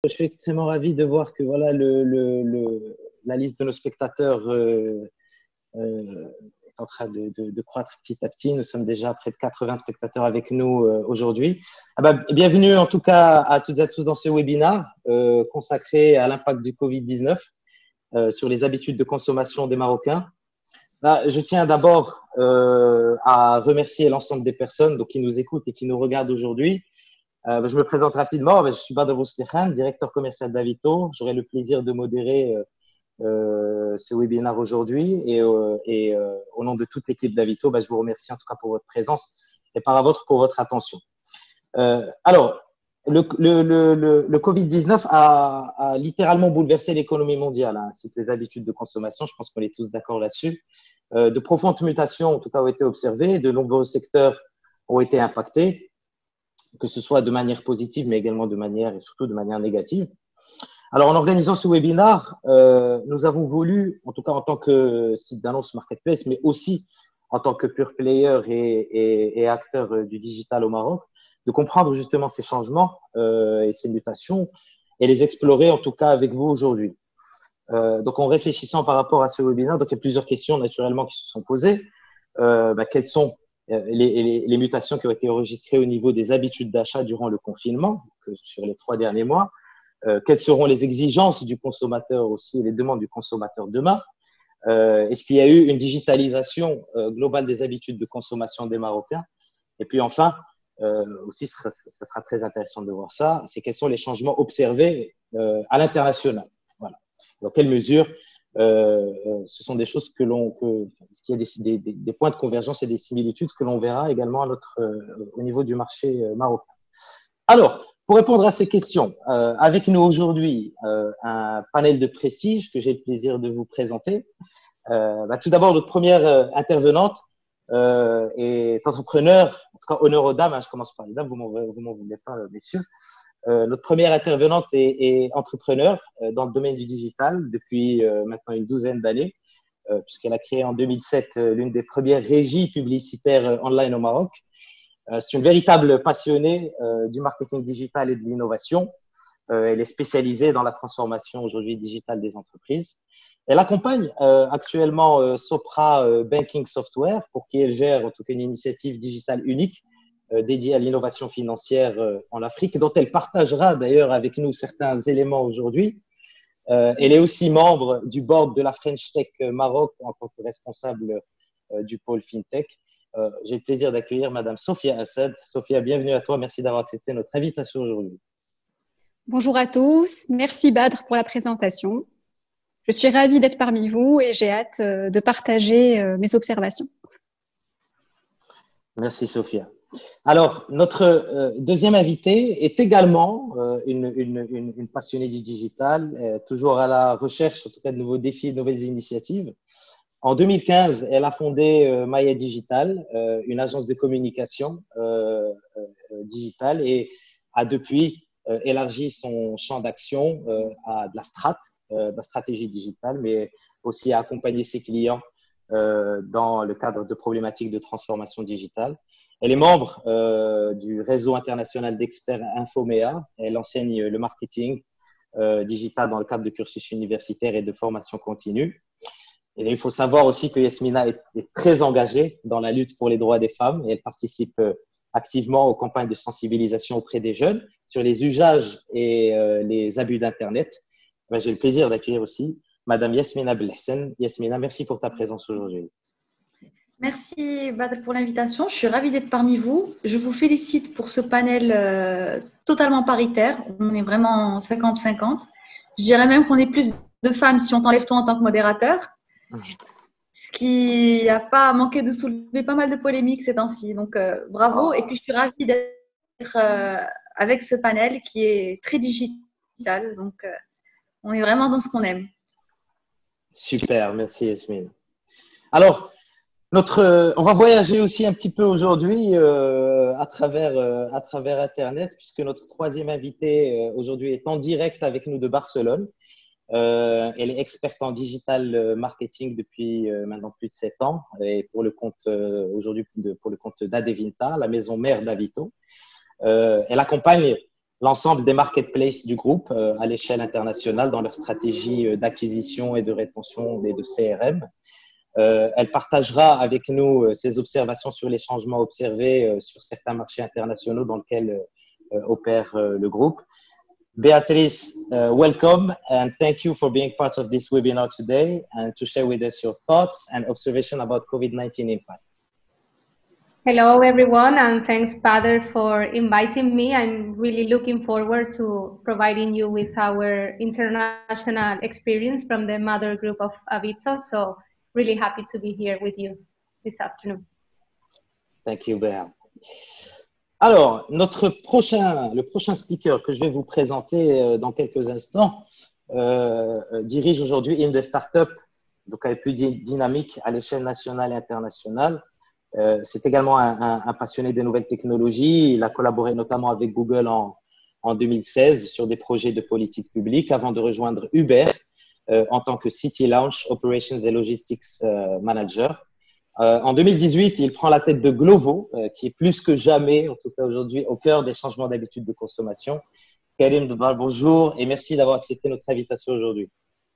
Je suis extrêmement ravi de voir que voilà, la liste de nos spectateurs est en train de croître petit à petit. Nous sommes déjà près de 80 spectateurs avec nous aujourd'hui. Bienvenue en tout cas à toutes et à tous dans ce webinaire consacré à l'impact du Covid-19 sur les habitudes de consommation des Marocains. Je tiens d'abord à remercier l'ensemble des personnes qui nous écoutent et qui nous regardent aujourd'hui. Je me présente rapidement. Je suis Badr Boustekhan, directeur commercial d'Avito. J'aurai le plaisir de modérer ce webinaire aujourd'hui. Et au nom de toute l'équipe d'Avito, je vous remercie en tout cas pour votre présence et par votre pour votre attention. Alors, le Covid-19 a littéralement bouleversé l'économie mondiale, ainsi que les habitudes de consommation. Je pense qu'on est tous d'accord là-dessus. De profondes mutations, en tout cas, ont été observées. De nombreux secteurs ont été impactés, que ce soit de manière positive, mais également de manière et surtout de manière négative. Alors, en organisant ce webinaire, nous avons voulu, en tout cas en tant que site d'annonce marketplace, mais aussi en tant que pure player et acteur du digital au Maroc, de comprendre justement ces changements et ces mutations et les explorer en tout cas avec vous aujourd'hui. Donc, en réfléchissant par rapport à ce webinaire, il y a plusieurs questions naturellement qui se sont posées. Quelles sont les mutations qui ont été enregistrées au niveau des habitudes d'achat durant le confinement, sur les 3 derniers mois? Quelles seront les exigences du consommateur aussi et les demandes du consommateur demain? Est-ce qu'il y a eu une digitalisation globale des habitudes de consommation des Marocains? Et puis enfin, aussi, ce sera très intéressant de voir ça, c'est quels sont les changements observés à l'international. Voilà. Dans quelle mesure ce sont des choses qu'il y a des points de convergence et des similitudes que l'on verra également au niveau du marché marocain. Alors, pour répondre à ces questions, avec nous aujourd'hui, un panel de prestige que j'ai le plaisir de vous présenter. Tout d'abord, notre première intervenante est entrepreneur, en tout cas honneur aux dames, je commence par les dames, vous m'en voulez pas, messieurs. Notre première intervenante est entrepreneur dans le domaine du digital depuis maintenant une douzaine d'années, puisqu'elle a créé en 2007 l'une des premières régies publicitaires online au Maroc. C'est une véritable passionnée du marketing digital et de l'innovation. Elle est spécialisée dans la transformation aujourd'hui digitale des entreprises. Elle accompagne actuellement Sopra Banking Software, pour qui elle gère en tout cas une initiative digitale unique dédiée à l'innovation financière en Afrique, dont elle partagera d'ailleurs avec nous certains éléments aujourd'hui. Elle est aussi membre du board de la French Tech Maroc en tant que responsable du pôle FinTech. J'ai le plaisir d'accueillir Madame Sophia Assad. Sophia, bienvenue à toi. Merci d'avoir accepté notre invitation aujourd'hui. Bonjour à tous. Merci Badr pour la présentation. Je suis ravie d'être parmi vous et j'ai hâte de partager mes observations. Merci Sophia. Alors, notre deuxième invitée est également une passionnée du digital, toujours à la recherche, en tout cas, de nouveaux défis, de nouvelles initiatives. En 2015, elle a fondé Maya Digital, une agence de communication digitale, et a depuis élargi son champ d'action à de la stratégie digitale, mais aussi à accompagner ses clients dans le cadre de problématiques de transformation digitale. Elle est membre du réseau international d'experts Infomea. Elle enseigne le marketing digital dans le cadre de cursus universitaires et de formation continue. Et il faut savoir aussi que Yasmina est très engagée dans la lutte pour les droits des femmes et elle participe activement aux campagnes de sensibilisation auprès des jeunes sur les usages et les abus d'Internet. J'ai le plaisir d'accueillir aussi Madame Yasmina Belhassan. Yasmina, merci pour ta présence aujourd'hui. Merci Badr pour l'invitation. Je suis ravie d'être parmi vous. Je vous félicite pour ce panel totalement paritaire. On est vraiment 50-50. Je dirais même qu'on est plus de femmes si on t'enlève toi en tant que modérateur. Ce qui n'a pas manqué de soulever pas mal de polémiques ces temps-ci. Donc, bravo. Et puis, je suis ravie d'être avec ce panel qui est très digital. Donc, on est vraiment dans ce qu'on aime. Super, merci Yasmine. Alors, on va voyager aussi un petit peu aujourd'hui à travers Internet, puisque notre troisième invité aujourd'hui est en direct avec nous de Barcelone. Elle est experte en digital marketing depuis maintenant plus de 7 ans et pour le compte aujourd'hui pour le compte d'Adevinta, la maison mère d'Avito. Elle accompagne l'ensemble des marketplaces du groupe à l'échelle internationale dans leur stratégie d'acquisition et de rétention et de CRM. Elle partagera avec nous ses observations sur les changements observés sur certains marchés internationaux dans lesquels opère le groupe. Beatrice, welcome and thank you for being part of this webinar today and to share with us your thoughts and observation about COVID-19 impact. Hello, everyone, and thanks, Badr, for inviting me. I'm really looking forward to providing you with our international experience from the mother group of Avito. So really happy to be here with you this afternoon. Thank you, Bea. Alors, le prochain speaker que je vais vous présenter dans quelques instants dirige aujourd'hui une des startups donc les plus dynamiques à l'échelle nationale et internationale. C'est également un passionné des nouvelles technologies. Il a collaboré notamment avec Google en 2016 sur des projets de politique publique avant de rejoindre Uber en tant que City Launch Operations et Logistics Manager. En 2018, il prend la tête de Glovo, qui est plus que jamais, en tout cas aujourd'hui, au cœur des changements d'habitude de consommation. Karim Dbar, bonjour et merci d'avoir accepté notre invitation aujourd'hui.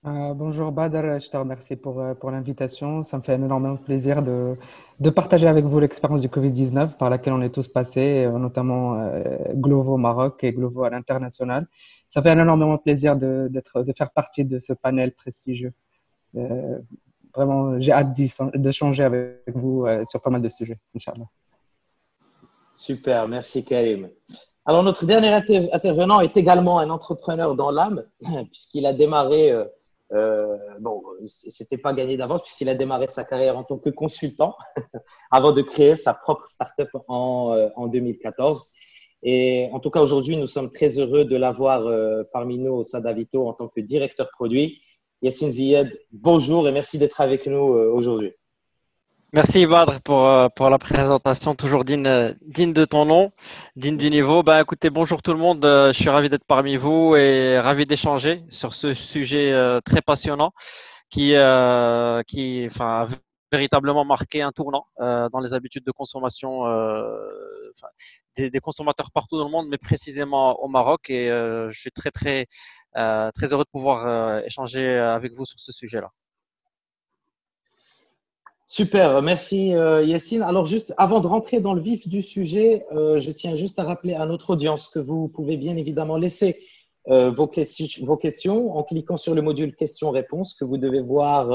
Bonjour Badr, je te remercie pour l'invitation. Ça me fait énormément plaisir de partager avec vous l'expérience du Covid-19 par laquelle on est tous passés, notamment Glovo au Maroc et Glovo à l'international. Ça fait énormément plaisir de faire partie de ce panel prestigieux. Vraiment, j'ai hâte d'échanger avec vous sur pas mal de sujets, Inch'Allah. Super, merci Karim. Alors, notre dernier intervenant est également un entrepreneur dans l'âme, puisqu'il a démarré... c'était pas gagné d'avance puisqu'il a démarré sa carrière en tant que consultant avant de créer sa propre startup en 2014. Et en tout cas, aujourd'hui, nous sommes très heureux de l'avoir parmi nous au Sadavito en tant que directeur produit. Yassine Ziyad, bonjour et merci d'être avec nous aujourd'hui. Merci Badr pour la présentation toujours digne de ton nom, digne du niveau. Écoutez, bonjour tout le monde, je suis ravi d'être parmi vous et ravi d'échanger sur ce sujet très passionnant qui a véritablement marqué un tournant dans les habitudes de consommation des consommateurs partout dans le monde, mais précisément au Maroc. Et je suis très heureux de pouvoir échanger avec vous sur ce sujet-là. Super, merci Yassine. Alors juste avant de rentrer dans le vif du sujet, je tiens juste à rappeler à notre audience que vous pouvez bien évidemment laisser vos questions en cliquant sur le module questions-réponses que vous devez voir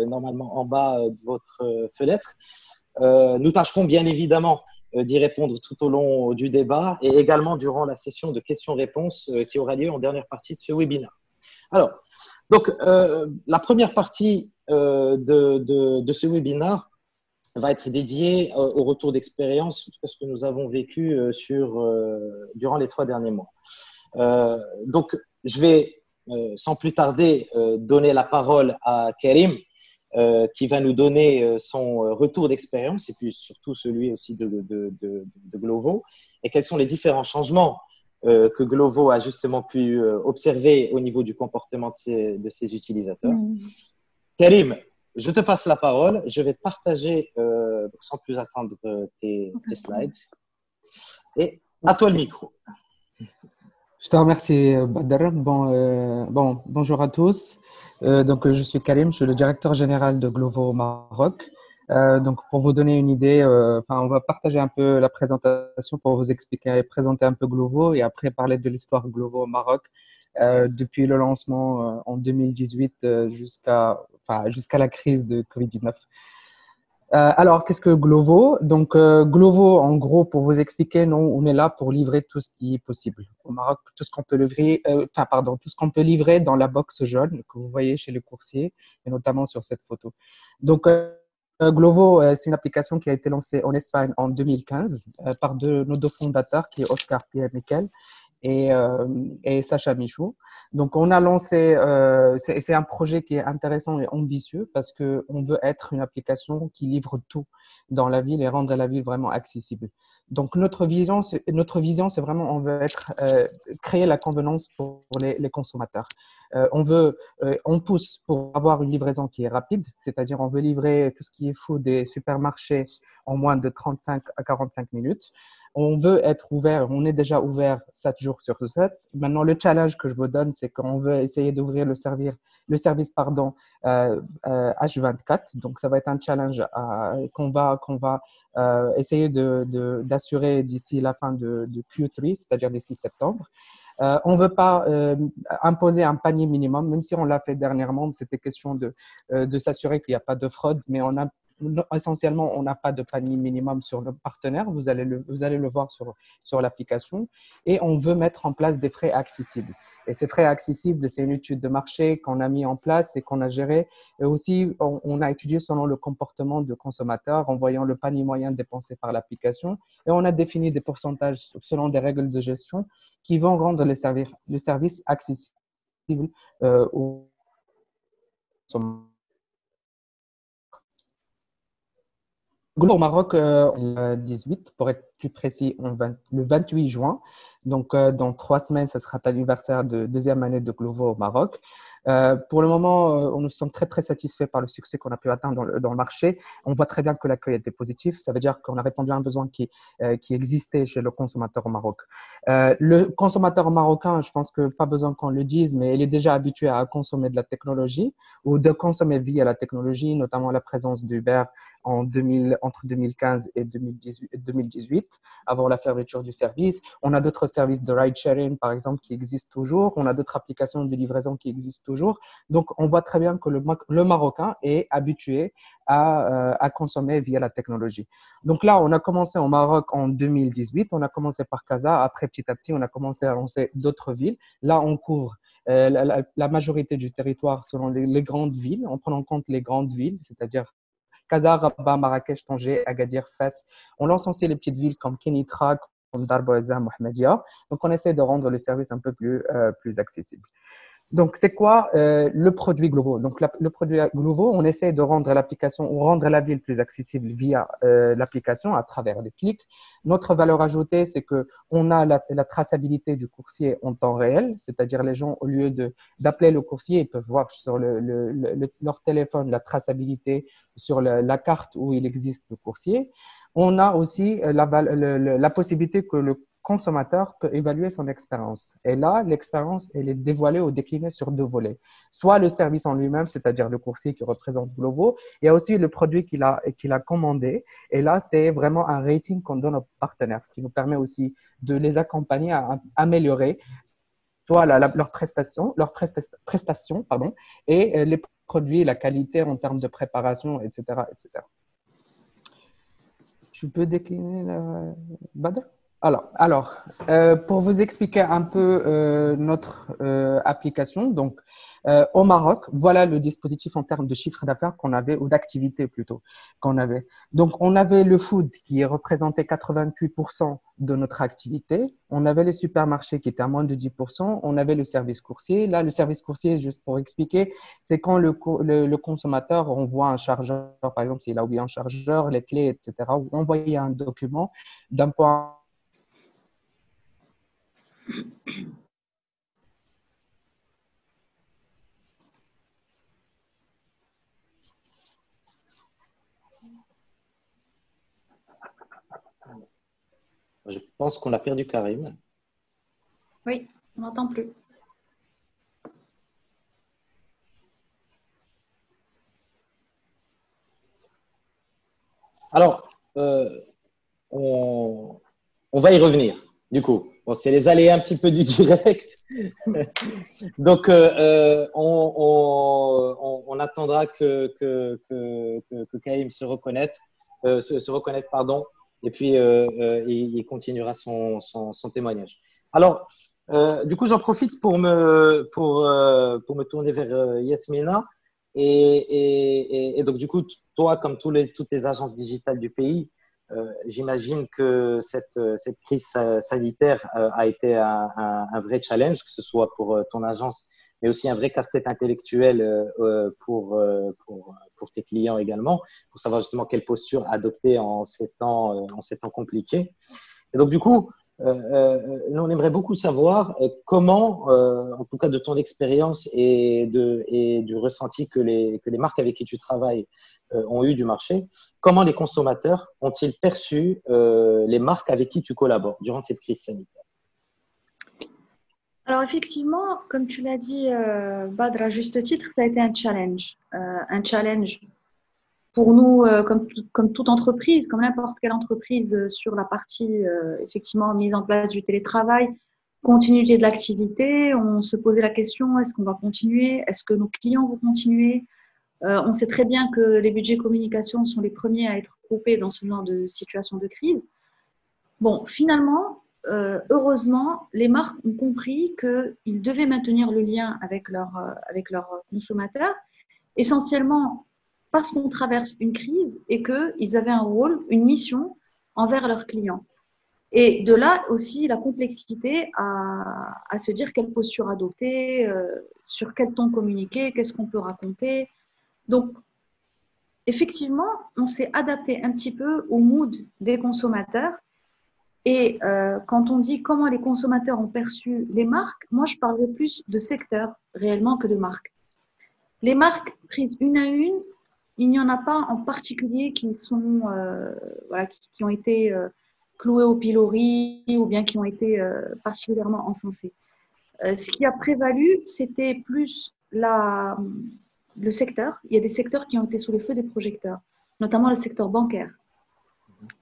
normalement en bas de votre fenêtre. Nous tâcherons bien évidemment d'y répondre tout au long du débat et également durant la session de questions-réponses qui aura lieu en dernière partie de ce webinaire. Alors, donc la première partie de ce webinaire va être dédiée au retour d'expérience, ce que nous avons vécu durant les 3 derniers mois. Donc, je vais sans plus tarder donner la parole à Karim qui va nous donner son retour d'expérience et puis surtout celui aussi de Glovo et quels sont les différents changements que Glovo a justement pu observer au niveau du comportement de ses utilisateurs. Karim, je te passe la parole. Je vais partager, sans plus attendre, tes slides. Et à toi le micro. Je te remercie, Badr. Bonjour à tous. Je suis Karim, je suis le directeur général de Glovo au Maroc. Donc, pour vous donner une idée, on va partager un peu la présentation pour vous expliquer et présenter un peu Glovo et après parler de l'histoire Glovo au Maroc depuis le lancement en 2018 jusqu'à la crise de Covid-19. Alors, qu'est-ce que Glovo? Donc, Glovo, en gros, pour vous expliquer, on est là pour livrer tout ce qui est possible. Au Maroc, tout ce qu'on peut livrer, tout ce qu'on peut livrer dans la box jaune que vous voyez chez les coursiers et notamment sur cette photo. Donc, Glovo, c'est une application qui a été lancée en Espagne en 2015 par nos 2 fondateurs, qui est Oscar Pierre-Michel et Sacha Michaud. Donc, on a lancé, c'est un projet qui est intéressant et ambitieux parce qu'on veut être une application qui livre tout dans la ville et rendre la ville vraiment accessible. Donc, notre vision, c'est vraiment, on veut créer la convenance pour les consommateurs. On pousse pour avoir une livraison qui est rapide, c'est-à-dire on veut livrer tout ce qui est food des supermarchés en moins de 35 à 45 minutes. On veut être ouvert, on est déjà ouvert 7 jours sur 7. Maintenant, le challenge que je vous donne, c'est qu'on veut essayer d'ouvrir le service H24. Donc, ça va être un challenge qu'on va essayer d'assurer d'ici la fin de Q3, c'est-à-dire d'ici septembre. On ne veut pas imposer un panier minimum, même si on l'a fait dernièrement. C'était question de s'assurer qu'il n'y a pas de fraude, mais essentiellement, on n'a pas de panier minimum sur nos partenaires. Vous allez le voir sur l'application. Et on veut mettre en place des frais accessibles. Et ces frais accessibles, c'est une étude de marché qu'on a mis en place et qu'on a géré. Et aussi, on a étudié selon le comportement de consommateurs en voyant le panier moyen dépensé par l'application. Et on a défini des pourcentages selon des règles de gestion qui vont rendre le service accessible aux consommateurs. Glovo au Maroc, 18, pour être plus précis, le 28 juin. Donc, dans 3 semaines, ce sera l'anniversaire de deuxième année de Glovo au Maroc. Pour le moment, nous sommes très, très satisfaits par le succès qu'on a pu atteindre dans le marché. On voit très bien que l'accueil était positif. Ça veut dire qu'on a répondu à un besoin qui existait chez le consommateur au Maroc. Le consommateur marocain, je pense que pas besoin qu'on le dise, mais il est déjà habitué à consommer de la technologie ou de consommer via la technologie, notamment la présence d'Uber entre 2015 et 2018, avant la fermeture du service. On a d'autres services de ride-sharing, par exemple, qui existent toujours. On a d'autres applications de livraison qui existent toujours. Donc, on voit très bien que le Marocain est habitué à consommer via la technologie. Donc là, on a commencé au Maroc en 2018. On a commencé par Casa. Après, petit à petit, on a commencé à lancer d'autres villes. Là, on couvre la majorité du territoire selon les grandes villes, en prenant en compte les grandes villes, c'est-à-dire Casa, Rabat, Marrakech, Tanger, Agadir, Fès. On lance aussi les petites villes comme Kenitra, comme Darba Ezza, Mohamedia. Donc, on essaie de rendre le service un peu plus accessible. Donc, c'est quoi le produit Glovo? Donc, le produit Glovo, on essaie de rendre l'application ou rendre la ville plus accessible via l'application à travers des clics. Notre valeur ajoutée, c'est que on a la traçabilité du coursier en temps réel, c'est-à-dire les gens, au lieu d'appeler le coursier, ils peuvent voir sur leur téléphone la traçabilité sur la carte où il existe le coursier. On a aussi la possibilité que le consommateur peut évaluer son expérience. Et là, l'expérience, elle est dévoilée ou déclinée sur 2 volets. Soit le service en lui-même, c'est-à-dire le coursier qui représente Glovo. Il y a aussi le produit qu'il a commandé. Et là, c'est vraiment un rating qu'on donne aux partenaires, ce qui nous permet aussi de les accompagner à améliorer soit leurs prestations, pardon, et les produits, la qualité en termes de préparation, etc., etc. Tu peux décliner Badr? Alors, pour vous expliquer un peu notre application, donc au Maroc, voilà le dispositif en termes de chiffre d'affaires qu'on avait, ou d'activité plutôt, qu'on avait. Donc, on avait le food qui représentait 88% de notre activité. On avait les supermarchés qui étaient à moins de 10%. On avait le service coursier. Là, le service coursier, juste pour expliquer, c'est quand le consommateur envoie un chargeur, par exemple, s'il a oublié un chargeur, les clés, etc., ou envoyer un document d'un point. Je pense qu'on a perdu Karim. Oui, on n'entend plus. Alors, on va y revenir, du coup. Bon, c'est les aléas un petit peu du direct. Donc, on attendra que Karim se reconnaisse, pardon, et puis il continuera son témoignage. Alors, du coup, j'en profite pour me tourner vers Yasmina. Et donc, du coup, toi, comme toutes les agences digitales du pays, j'imagine que cette crise sanitaire a été un vrai challenge, que ce soit pour ton agence, mais aussi un vrai casse-tête intellectuel pour tes clients également, pour savoir justement quelle posture adopter en ces temps compliqués. Et donc, du coup, nous, on aimerait beaucoup savoir comment, en tout cas de ton expérience et du ressenti que les marques avec qui tu travailles ont eu du marché. Comment les consommateurs ont-ils perçu les marques avec qui tu collabores durant cette crise sanitaire? Alors effectivement, comme tu l'as dit, Badr, à juste titre, ça a été un challenge. Un challenge pour nous, comme toute entreprise, comme n'importe quelle entreprise, sur la partie effectivement mise en place du télétravail, continuité de l'activité. On se posait la question, est-ce qu'on va continuer? Est-ce que nos clients vont continuer? On sait très bien que les budgets communication sont les premiers à être coupés dans ce genre de situation de crise. Bon, finalement, heureusement, les marques ont compris qu'ils devaient maintenir le lien avec leurs consommateurs, essentiellement parce qu'on traverse une crise et qu'ils avaient un rôle, une mission envers leurs clients. Et de là aussi la complexité à se dire quelle posture adopter, sur quel ton communiquer, qu'est-ce qu'on peut raconter. Donc, effectivement, on s'est adapté un petit peu au mood des consommateurs. Et quand on dit comment les consommateurs ont perçu les marques, moi, je parlerai plus de secteur réellement que de marques. Les marques prises une à une, il n'y en a pas en particulier qui sont, voilà, qui ont été clouées au pilori ou bien qui ont été particulièrement encensées. Ce qui a prévalu, c'était plus le secteur. Il y a des secteurs qui ont été sous le feu des projecteurs, notamment le secteur bancaire,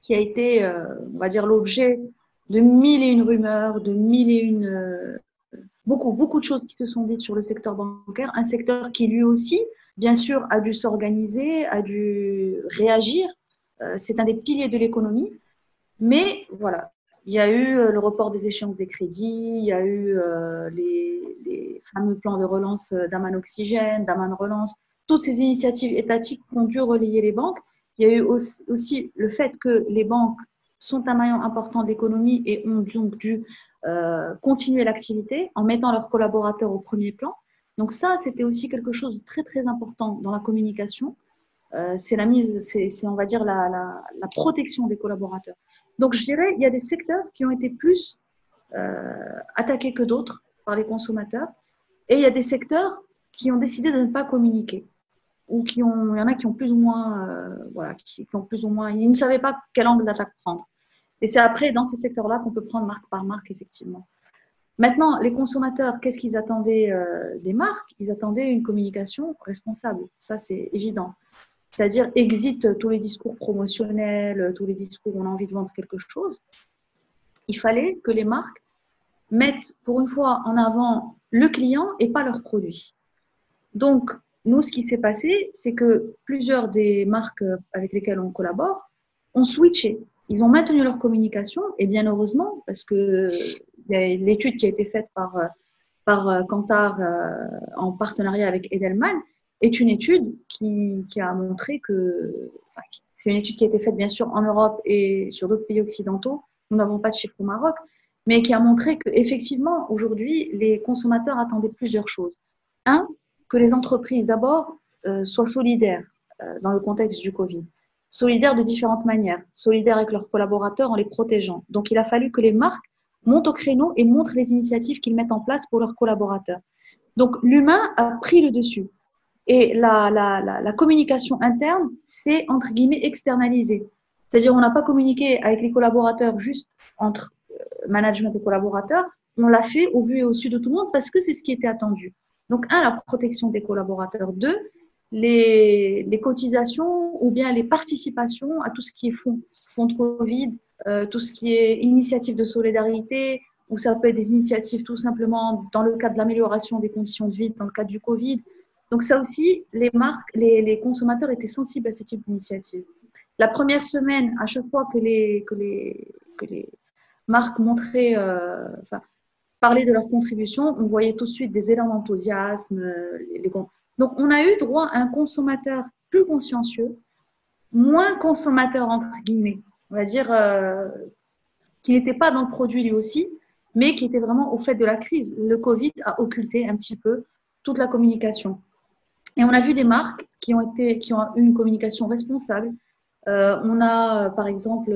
qui a été, on va dire, l'objet de mille et une rumeurs, de mille et une beaucoup de choses qui se sont dites sur le secteur bancaire, un secteur qui lui aussi, bien sûr, a dû s'organiser, a dû réagir. C'est un des piliers de l'économie. Mais voilà, il y a eu le report des échéances des crédits, il y a eu les fameux plans de relance d'Aman Oxygène, d'Aman Relance, toutes ces initiatives étatiques qui ont dû relayer les banques. Il y a eu aussi le fait que les banques sont un maillon important de l'économie et ont donc dû continuer l'activité en mettant leurs collaborateurs au premier plan. Donc ça, c'était aussi quelque chose de très, très important dans la communication. C'est on va dire, la protection des collaborateurs. Donc, je dirais, il y a des secteurs qui ont été plus attaqués que d'autres par les consommateurs. Et il y a des secteurs qui ont décidé de ne pas communiquer. Ou il y en a qui ont plus ou moins, voilà, qui ont plus ou moins, ils ne savaient pas quel angle d'attaque prendre. Et c'est après, dans ces secteurs-là, qu'on peut prendre marque par marque, effectivement. Maintenant, les consommateurs, qu'est-ce qu'ils attendaient des marques? Ils attendaient une communication responsable. Ça, c'est évident. C'est-à-dire, exit tous les discours promotionnels, tous les discours où on a envie de vendre quelque chose. Il fallait que les marques mettent, pour une fois, en avant le client et pas leur produit. Donc, nous, ce qui s'est passé, c'est que plusieurs des marques avec lesquelles on collabore ont switché. Ils ont maintenu leur communication, et bien heureusement, parce que l'étude qui a été faite par Kantar en partenariat avec Edelman est une étude qui a montré que, enfin, c'est une étude qui a été faite bien sûr en Europe et sur d'autres pays occidentaux. Nous n'avons pas de chiffres au Maroc, mais qui a montré qu'effectivement, aujourd'hui, les consommateurs attendaient plusieurs choses. Un, que les entreprises d'abord soient solidaires dans le contexte du Covid. Solidaires de différentes manières, solidaires avec leurs collaborateurs en les protégeant. Donc, il a fallu que les marques montent au créneau et montrent les initiatives qu'ils mettent en place pour leurs collaborateurs. Donc, l'humain a pris le dessus. Et la communication interne, c'est entre guillemets externalisé. C'est-à-dire, on n'a pas communiqué avec les collaborateurs juste entre management et collaborateurs, on l'a fait au vu et au su de tout le monde parce que c'est ce qui était attendu. Donc, un, la protection des collaborateurs. Deux, les cotisations ou bien les participations à tout ce qui est fonds de Covid, tout ce qui est initiative de solidarité, ou ça peut être des initiatives tout simplement dans le cadre de l'amélioration des conditions de vie, dans le cadre du Covid. Donc ça aussi, les marques, les consommateurs étaient sensibles à ce type d'initiative. La première semaine, à chaque fois que les marques montraient, parlaient de leur contribution, on voyait tout de suite des élans d'enthousiasme. Donc on a eu droit à un consommateur plus consciencieux, moins consommateur entre guillemets, on va dire, qui n'était pas dans le produit lui aussi, mais qui était vraiment au fait de la crise. Le Covid a occulté un petit peu toute la communication. Et on a vu des marques qui ont eu une communication responsable. On a, par exemple,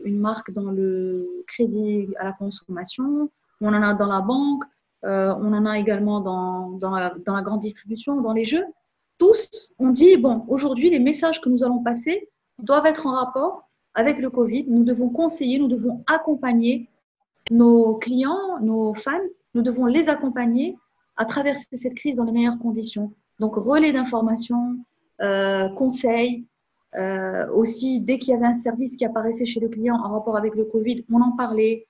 une marque dans le crédit à la consommation, on en a dans la banque, on en a également dans la grande distribution, dans les jeux. tous ont dit, bon, aujourd'hui, les messages que nous allons passer doivent être en rapport avec le Covid. Nous devons conseiller, nous devons accompagner nos clients, nos fans, nous devons les accompagner à traverser cette crise dans les meilleures conditions. Donc, relais d'information, conseils, aussi, dès qu'il y avait un service qui apparaissait chez le client en rapport avec le Covid, on en parlait.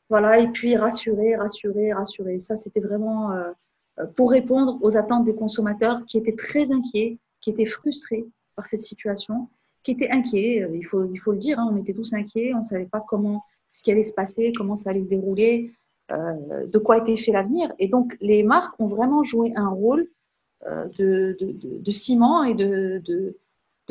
Voilà, et puis rassurer, rassurer, rassurer. Ça, c'était vraiment pour répondre aux attentes des consommateurs qui étaient très inquiets, qui étaient frustrés par cette situation, qui étaient inquiets, il faut le dire, hein, on était tous inquiets, on ne savait pas ce qui allait se passer, comment ça allait se dérouler, de quoi était fait l'avenir. Et donc, les marques ont vraiment joué un rôle de ciment et de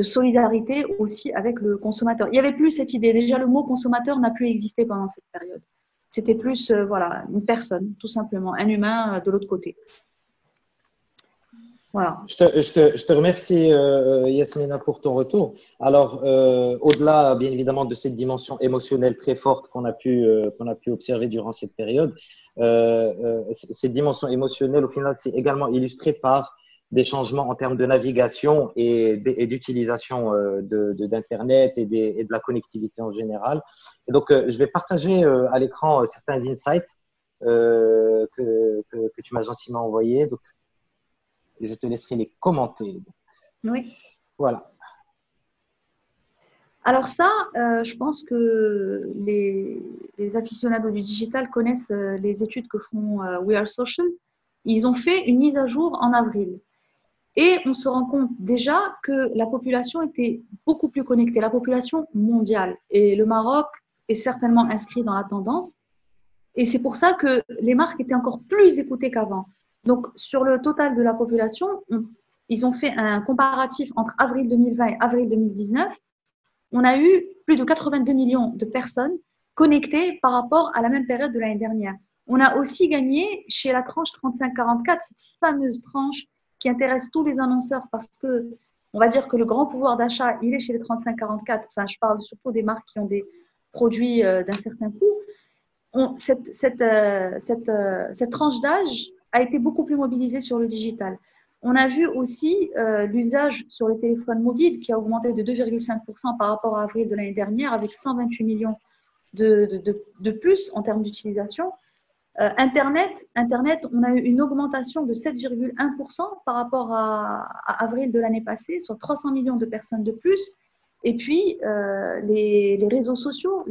solidarité aussi avec le consommateur. Il n'y avait plus cette idée. Déjà, le mot consommateur n'a plus existé pendant cette période. C'était plus voilà, une personne, tout simplement, un humain de l'autre côté. Voilà. Je te remercie, Yasmina, pour ton retour. Alors, au-delà, bien évidemment, de cette dimension émotionnelle très forte qu'on a pu observer durant cette période, cette dimension émotionnelle, au final, c'est également illustré par des changements en termes de navigation et d'utilisation d'Internet et de la connectivité en général. Et donc, je vais partager à l'écran certains insights que tu m'as gentiment envoyés. Donc, je te laisserai les commenter. Oui. Voilà. Alors ça, je pense que les aficionados du digital connaissent les études que font We Are Social. Ils ont fait une mise à jour en avril. Et on se rend compte déjà que la population était beaucoup plus connectée, la population mondiale. Et le Maroc est certainement inscrit dans la tendance. Et c'est pour ça que les marques étaient encore plus écoutées qu'avant. Donc, sur le total de la population, ils ont fait un comparatif entre avril 2020 et avril 2019. On a eu plus de 82 millions de personnes connectées par rapport à la même période de l'année dernière. On a aussi gagné chez la tranche 35-44, cette fameuse tranche qui intéresse tous les annonceurs parce que, on va dire que le grand pouvoir d'achat, il est chez les 35-44. Enfin, je parle surtout des marques qui ont des produits d'un certain coût. Cette tranche d'âge a été beaucoup plus mobilisée sur le digital. On a vu aussi l'usage sur les téléphones mobiles qui a augmenté de 2,5% par rapport à avril de l'année dernière avec 128 millions de plus en termes d'utilisation. Internet, on a eu une augmentation de 7,1% par rapport à avril de l'année passée, soit 300 millions de personnes de plus. Et puis, les réseaux sociaux,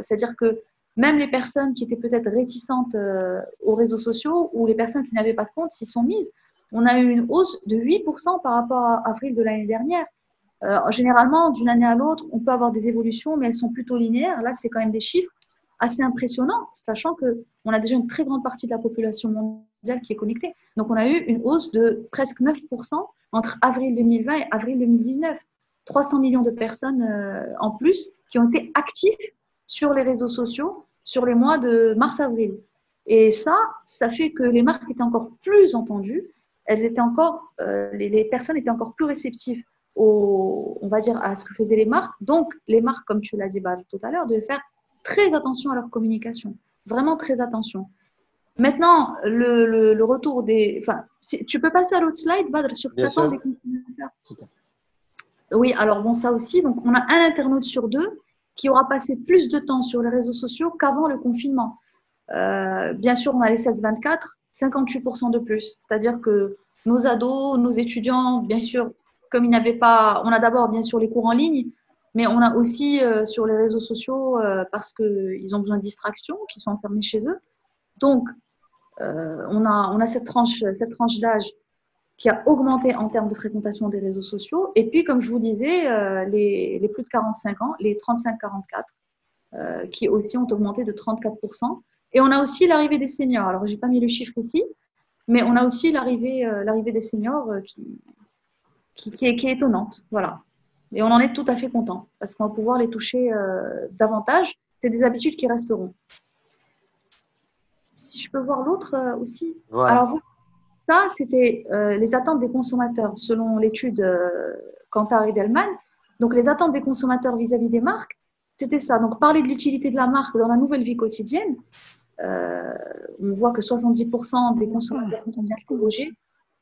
c'est-à-dire que même les personnes qui étaient peut-être réticentes aux réseaux sociaux ou les personnes qui n'avaient pas de compte s'y sont mises. On a eu une hausse de 8% par rapport à avril de l'année dernière. Généralement, d'une année à l'autre, on peut avoir des évolutions, mais elles sont plutôt linéaires. Là, c'est quand même des chiffres assez impressionnants, sachant qu'on a déjà une très grande partie de la population mondiale qui est connectée. Donc, on a eu une hausse de presque 9% entre avril 2020 et avril 2019. 300 millions de personnes en plus qui ont été actives sur les réseaux sociaux sur les mois de mars-avril. Et ça fait que les marques étaient encore plus entendues. Elles étaient encore, les personnes étaient encore plus réceptives on va dire, à ce que faisaient les marques. Donc, les marques, comme tu l'as dit tout à l'heure, devaient faire très attention à leur communication. Vraiment très attention. Maintenant, le retour des… Enfin, tu peux passer à l'autre slide, Badr, sur cette attente des consommateurs. Oui, alors bon, ça aussi. Donc, on a un internaute sur deux qui aura passé plus de temps sur les réseaux sociaux qu'avant le confinement. Bien sûr, on a les 16-24, 58% de plus. C'est-à-dire que nos ados, nos étudiants, bien sûr, comme ils n'avaient pas… On a d'abord, bien sûr, les cours en ligne, mais on a aussi sur les réseaux sociaux parce qu'ils ont besoin de distraction, qu'ils sont enfermés chez eux. Donc, on a cette tranche d'âge qui a augmenté en termes de fréquentation des réseaux sociaux. Et puis, comme je vous disais, les plus de 45 ans, les 35-44, qui aussi ont augmenté de 34%. Et on a aussi l'arrivée des seniors. Alors, je n'ai pas mis le chiffre ici, mais on a aussi l'arrivée des seniors qui est étonnante. Voilà. Et on en est tout à fait content parce qu'on va pouvoir les toucher davantage. C'est des habitudes qui resteront. Si je peux voir l'autre aussi. Voilà. Alors, ça, c'était les attentes des consommateurs selon l'étude Kantar et Delman. Donc, les attentes des consommateurs vis-à-vis des marques, c'était ça. Donc, parler de l'utilité de la marque dans la nouvelle vie quotidienne. On voit que 70% des consommateurs sont bien interrogés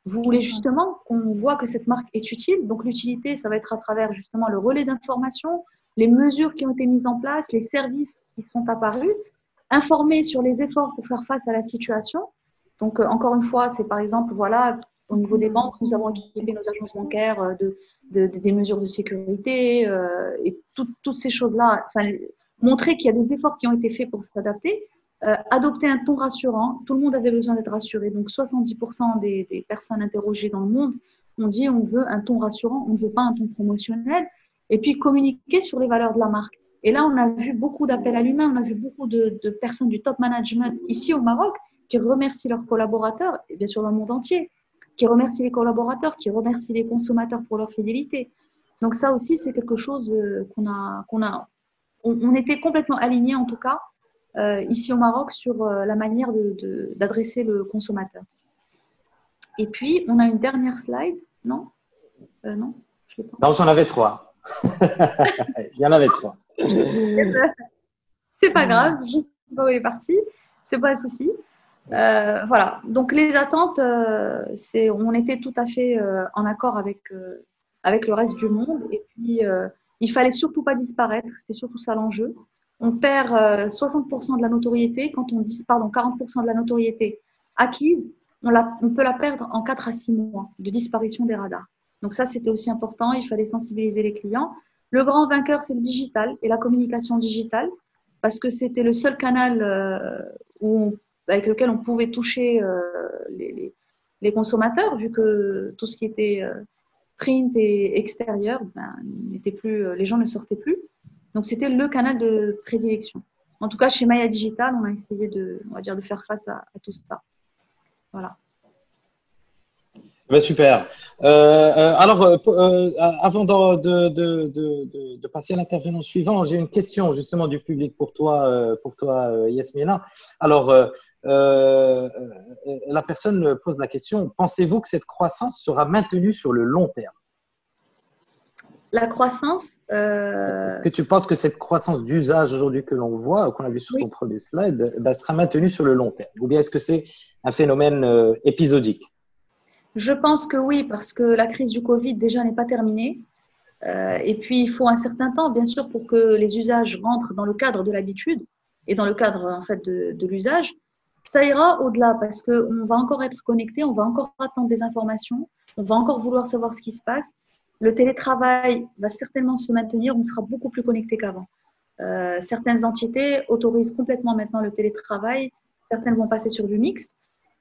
voulait justement qu'on voit que cette marque est utile. Donc l'utilité, ça va être à travers justement le relais d'information, les mesures qui ont été mises en place, les services qui sont apparus, informer sur les efforts pour faire face à la situation. Donc encore une fois, c'est par exemple, voilà, au niveau des banques, nous avons équipé nos agences bancaires des mesures de sécurité et toutes ces choses-là. Enfin, montrer qu'il y a des efforts qui ont été faits pour s'adapter. Adopter un ton rassurant. Tout le monde avait besoin d'être rassuré. Donc, 70% des personnes interrogées dans le monde ont dit on veut un ton rassurant, on ne veut pas un ton promotionnel. Et puis, communiquer sur les valeurs de la marque. Et là, on a vu beaucoup d'appels à l'humain, on a vu beaucoup de personnes du top management ici au Maroc qui remercient leurs collaborateurs, et bien sûr dans le monde entier, qui remercient les collaborateurs, qui remercient les consommateurs pour leur fidélité. Donc, ça aussi, c'est quelque chose on était complètement alignés en tout cas, ici au Maroc sur la manière d'adresser le consommateur. Et puis, on a une dernière slide, non non, je l'ai pas. Non, j'en avais 3. Il y en avait 3. C'est pas grave, je ne sais pas où elle est partie, c'est pas un souci. Voilà, donc les attentes, on était tout à fait en accord avec le reste du monde. Et puis, il fallait surtout pas disparaître, c'est surtout ça l'enjeu. On perd 60% de la notoriété. Quand on dit, 40% de la notoriété acquise, on peut la perdre en 4 à 6 mois de disparition des radars. Donc ça, c'était aussi important. Il fallait sensibiliser les clients. Le grand vainqueur, c'est le digital et la communication digitale, parce que c'était le seul canal avec lequel on pouvait toucher les consommateurs, vu que tout ce qui était print et extérieur, n'était plus, les gens ne sortaient plus. Donc, c'était le canal de prédilection. En tout cas, chez Maya Digital, on a essayé de faire face à tout ça. Voilà. Ben, super. Alors, avant de passer à l'intervenant suivant, j'ai une question justement du public pour toi, Yasmina. Alors, la personne pose la question, pensez-vous que cette croissance sera maintenue sur le long terme? La croissance… Est-ce que tu penses que cette croissance d'usage aujourd'hui que l'on voit, qu'on a vu sur ton premier slide, sera maintenue sur le long terme? Ou bien est-ce que c'est un phénomène épisodique? Je pense que oui, parce que la crise du Covid déjà n'est pas terminée. Et puis, il faut un certain temps, bien sûr, pour que les usages rentrent dans le cadre de l'habitude et dans le cadre en fait, de l'usage. Ça ira au-delà parce qu'on va encore être connecté, on va encore attendre des informations, on va encore vouloir savoir ce qui se passe. Le télétravail va certainement se maintenir, on sera beaucoup plus connecté qu'avant. Certaines entités autorisent complètement maintenant le télétravail, certaines vont passer sur du mixte.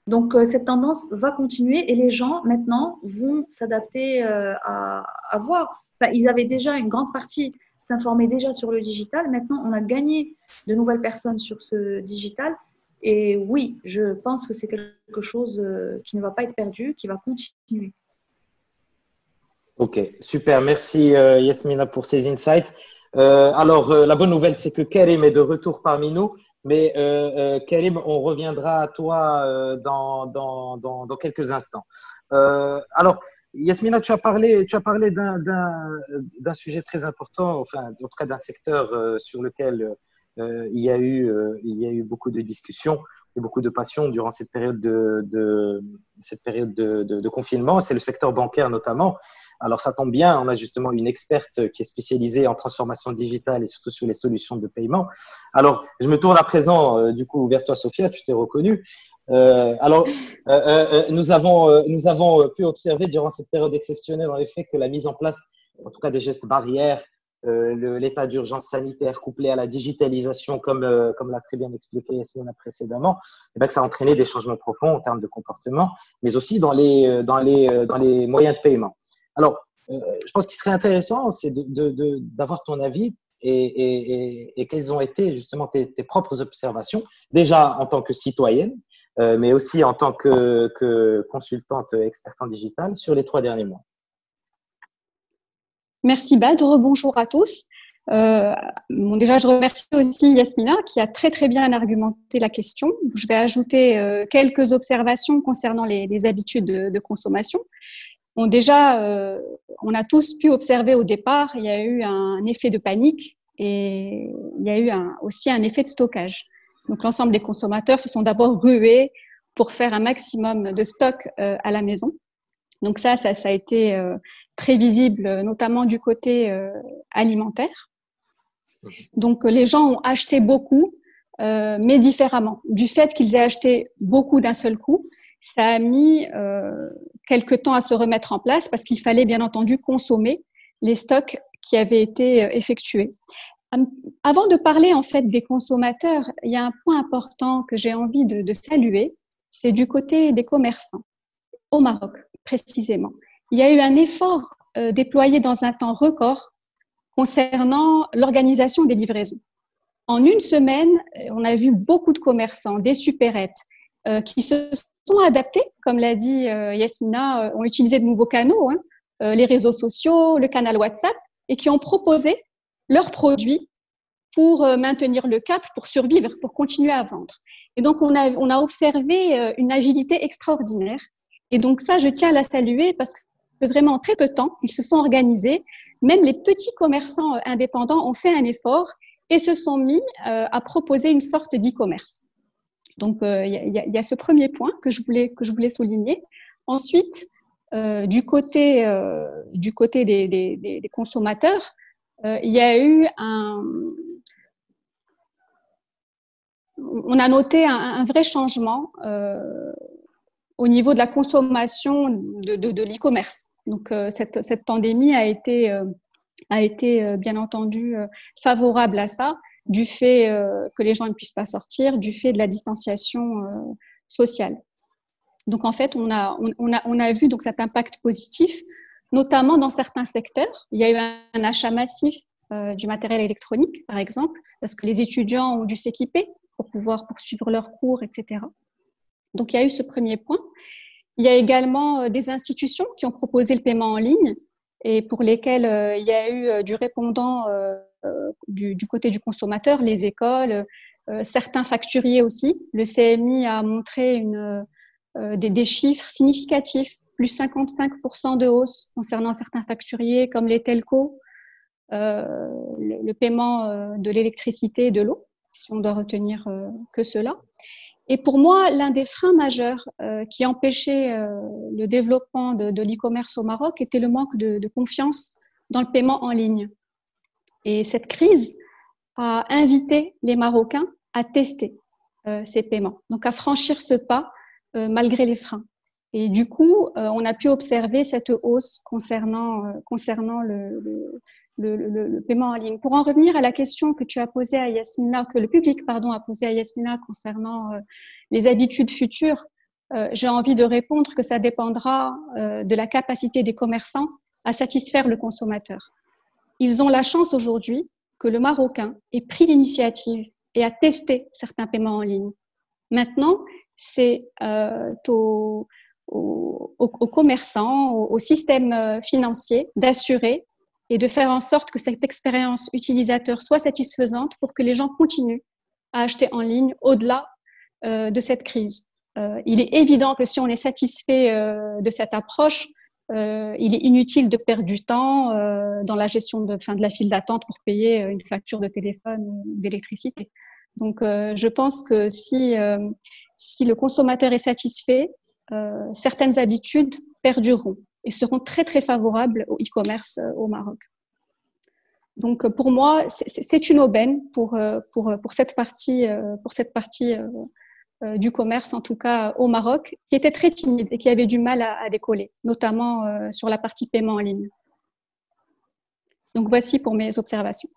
Donc, cette tendance va continuer et les gens maintenant vont s'adapter à voir. Enfin, ils avaient déjà une grande partie s'informer déjà sur le digital. Maintenant, on a gagné de nouvelles personnes sur ce digital. Et oui, je pense que c'est quelque chose qui ne va pas être perdu, qui va continuer. Ok, super. Merci Yasmina pour ces insights. Alors, la bonne nouvelle, c'est que Karim est de retour parmi nous. Mais Karim, on reviendra à toi dans quelques instants. Alors, Yasmina, tu as parlé d'un sujet très important, enfin, en tout cas d'un secteur sur lequel il y a eu beaucoup de discussions et beaucoup de passion durant cette période de confinement. C'est le secteur bancaire notamment. Alors, ça tombe bien, on a justement une experte qui est spécialisée en transformation digitale et surtout sur les solutions de paiement. Alors, je me tourne à présent, du coup, vers toi, Sophia, tu t'es reconnue. Nous avons pu observer durant cette période exceptionnelle, en effet, que la mise en place, en tout cas des gestes barrières, l'état d'urgence sanitaire couplé à la digitalisation, comme l'a très bien expliqué Yasmina précédemment, et bien que ça a entraîné des changements profonds en termes de comportement, mais aussi dans les moyens de paiement. Alors, je pense qu'il serait intéressant, c'est d'avoir ton avis et quelles ont été justement tes propres observations, déjà en tant que citoyenne, mais aussi en tant que consultante experte en digital sur les 3 derniers mois. Merci Badr, bonjour à tous. Déjà, je remercie aussi Yasmina qui a très très bien argumenté la question. Je vais ajouter quelques observations concernant les habitudes de consommation. Bon, déjà, on a tous pu observer au départ, il y a eu un effet de panique et il y a eu aussi un effet de stockage. Donc, l'ensemble des consommateurs se sont d'abord rués pour faire un maximum de stock à la maison. Donc ça a été très visible, notamment du côté alimentaire. Donc les gens ont acheté beaucoup, mais différemment. Du fait qu'ils aient acheté beaucoup d'un seul coup, ça a mis quelque temps à se remettre en place parce qu'il fallait bien entendu consommer les stocks qui avaient été effectués. Avant de parler en fait des consommateurs, il y a un point important que j'ai envie de saluer, c'est du côté des commerçants, au Maroc précisément. Il y a eu un effort déployé dans un temps record concernant l'organisation des livraisons. En une semaine, on a vu beaucoup de commerçants, des supérettes, qui se sont adaptés, comme l'a dit Yasmina, ont utilisé de nouveaux canaux, les réseaux sociaux, le canal WhatsApp, et qui ont proposé leurs produits pour maintenir le cap, pour survivre, pour continuer à vendre. Et donc, on a observé une agilité extraordinaire. Et donc ça, je tiens à la saluer parce que vraiment, en très peu de temps, ils se sont organisés. Même les petits commerçants indépendants ont fait un effort et se sont mis à proposer une sorte d'e-commerce. Donc, il y a ce premier point que je voulais souligner. Ensuite, du côté des consommateurs, il y a eu on a noté un vrai changement au niveau de la consommation de l'e-commerce. Donc, cette pandémie a été bien entendu favorable à ça, du fait que les gens ne puissent pas sortir, du fait de la distanciation sociale. Donc, en fait, on a vu donc cet impact positif, notamment dans certains secteurs. Il y a eu un achat massif du matériel électronique, par exemple, parce que les étudiants ont dû s'équiper pour pouvoir poursuivre leurs cours, etc. Donc, il y a eu ce premier point. Il y a également des institutions qui ont proposé le paiement en ligne et pour lesquelles il y a eu du répondant du côté du consommateur, les écoles, certains facturiers aussi. Le CMI a montré des chiffres significatifs, plus 55% de hausse concernant certains facturiers comme les telcos, le paiement de l'électricité et de l'eau, si on doit retenir que cela. Et pour moi, l'un des freins majeurs qui empêchait le développement de l'e-commerce au Maroc était le manque de confiance dans le paiement en ligne. Et cette crise a invité les Marocains à tester ces paiements, donc à franchir ce pas malgré les freins. Et du coup, on a pu observer cette hausse concernant le paiement en ligne. Pour en revenir à la question que tu as posée à Yasmina, que le public a posée à Yasmina concernant les habitudes futures, j'ai envie de répondre que ça dépendra de la capacité des commerçants à satisfaire le consommateur. Ils ont la chance aujourd'hui que le Marocain ait pris l'initiative et a testé certains paiements en ligne. Maintenant, c'est aux commerçants, au système financier d'assurer et de faire en sorte que cette expérience utilisateur soit satisfaisante pour que les gens continuent à acheter en ligne au-delà de cette crise. Il est évident que si on est satisfait de cette approche, il est inutile de perdre du temps dans la gestion de la file d'attente pour payer une facture de téléphone ou d'électricité. Donc, je pense que si le consommateur est satisfait, certaines habitudes perdureront et seront très, très favorables au e-commerce au Maroc. Donc, pour moi, c'est une aubaine pour cette partie du commerce, en tout cas au Maroc, qui était très timide et qui avait du mal à décoller, notamment sur la partie paiement en ligne. Donc, voici pour mes observations.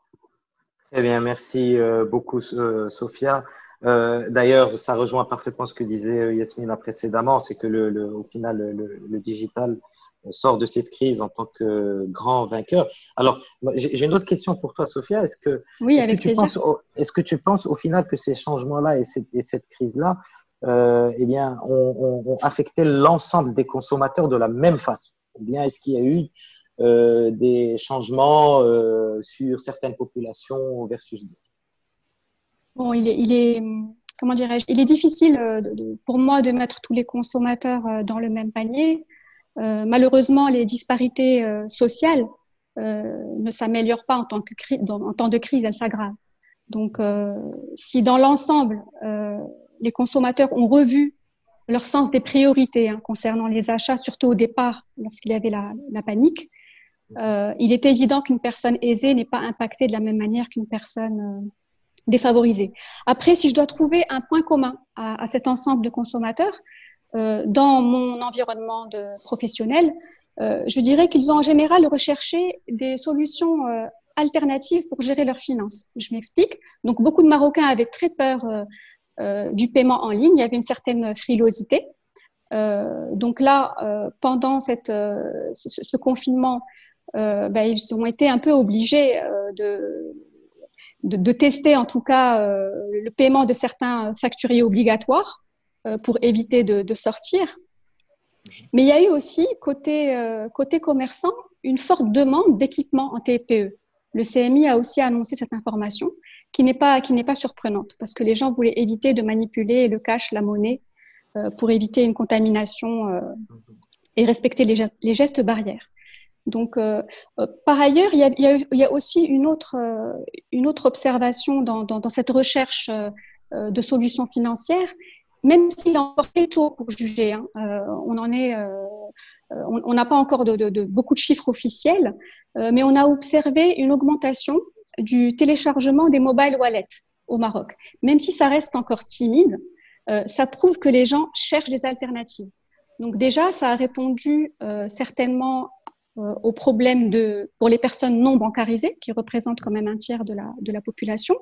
Très bien, merci beaucoup, Sophia. D'ailleurs, ça rejoint parfaitement ce que disait Yasmina précédemment, c'est que au final, le digital sort de cette crise en tant que grand vainqueur. Alors, j'ai une autre question pour toi, Sophia. Est-ce que tu penses au final que ces changements-là et cette crise-là ont affecté l'ensemble des consommateurs de la même façon? Ou bien est-ce qu'il y a eu des changements sur certaines populations versus d'autres? Bon, il est difficile pour moi de mettre tous les consommateurs dans le même panier. Malheureusement, les disparités sociales ne s'améliorent pas en temps de crise, elles s'aggravent. Donc, si dans l'ensemble, les consommateurs ont revu leur sens des priorités concernant les achats, surtout au départ, lorsqu'il y avait la panique. Il était évident qu'une personne aisée n'est pas impactée de la même manière qu'une personne défavorisée. Après, si je dois trouver un point commun à cet ensemble de consommateurs, dans mon environnement professionnel, je dirais qu'ils ont en général recherché des solutions alternatives pour gérer leurs finances. Je m'explique. Donc, beaucoup de Marocains avaient très peur du paiement en ligne. Il y avait une certaine frilosité. Donc là, pendant ce confinement, ils ont été un peu obligés de tester en tout cas le paiement de certains facturiers obligatoires pour éviter de sortir. Mais il y a eu aussi, côté commerçant, une forte demande d'équipement en TPE. Le CMI a aussi annoncé cette information qui n'est pas surprenante parce que les gens voulaient éviter de manipuler le cash, la monnaie, pour éviter une contamination et respecter les gestes barrières. Donc, par ailleurs, il y a aussi une autre observation dans cette recherche de solutions financières, même s'il est encore très tôt pour juger. On n'a pas encore beaucoup de chiffres officiels, mais on a observé une augmentation du téléchargement des mobile wallets au Maroc. Même si ça reste encore timide, ça prouve que les gens cherchent des alternatives. Donc déjà, ça a répondu certainement aux problèmes pour les personnes non bancarisées, qui représentent quand même un tiers de la population,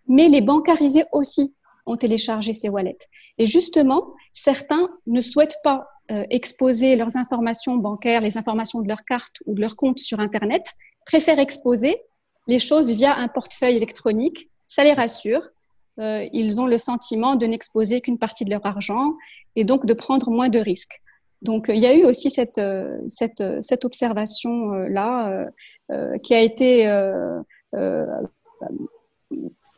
mais les bancarisés aussi ont téléchargé ces wallets. Et justement, certains ne souhaitent pas exposer leurs informations bancaires, les informations de leur carte ou de leur compte sur Internet, préfèrent exposer les choses via un portefeuille électronique. Ça les rassure. Ils ont le sentiment de n'exposer qu'une partie de leur argent et donc de prendre moins de risques. Donc, il y a eu aussi cette observation-là qui a été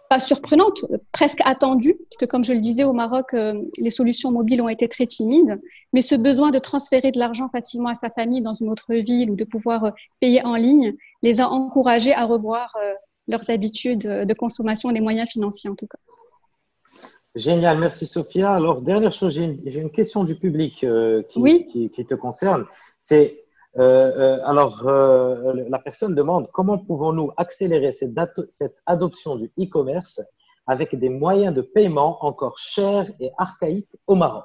pas surprenante, presque attendue, parce que comme je le disais au Maroc, les solutions mobiles ont été très timides, mais ce besoin de transférer de l'argent facilement à sa famille dans une autre ville ou de pouvoir payer en ligne les a encouragés à revoir leurs habitudes de consommation des moyens financiers en tout cas. Génial, merci Sophia. Alors, dernière chose, j'ai une question du public qui te concerne. C'est, la personne demande comment pouvons-nous accélérer cette adoption du e-commerce avec des moyens de paiement encore chers et archaïques au Maroc?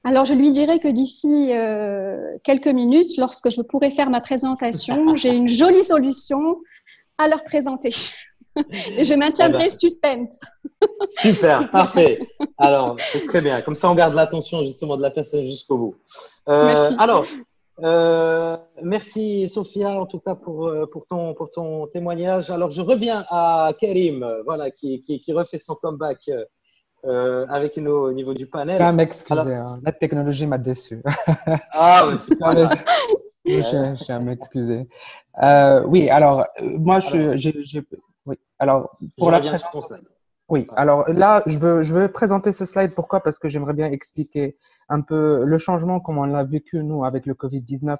Alors, je lui dirai que d'ici quelques minutes, lorsque je pourrai faire ma présentation, j'ai une jolie solution à leur présenter. Et je maintiendrai le suspense. Super, parfait. Alors, c'est très bien. Comme ça, on garde l'attention justement de la personne jusqu'au bout. Merci. Alors, merci Sophia en tout cas pour ton témoignage. Alors, je reviens à Karim, voilà, qui refait son comeback avec nous au niveau du panel. Je tiens à m'excuser, la technologie m'a déçu. Ah, ouais, c'est pas grave. Je tiens à m'excuser. Oui, alors, moi, oui, alors, pour la présentation. Oui, alors là, je veux présenter ce slide. Pourquoi? Parce que j'aimerais bien expliquer un peu le changement, comment on l'a vécu, nous, avec le Covid-19,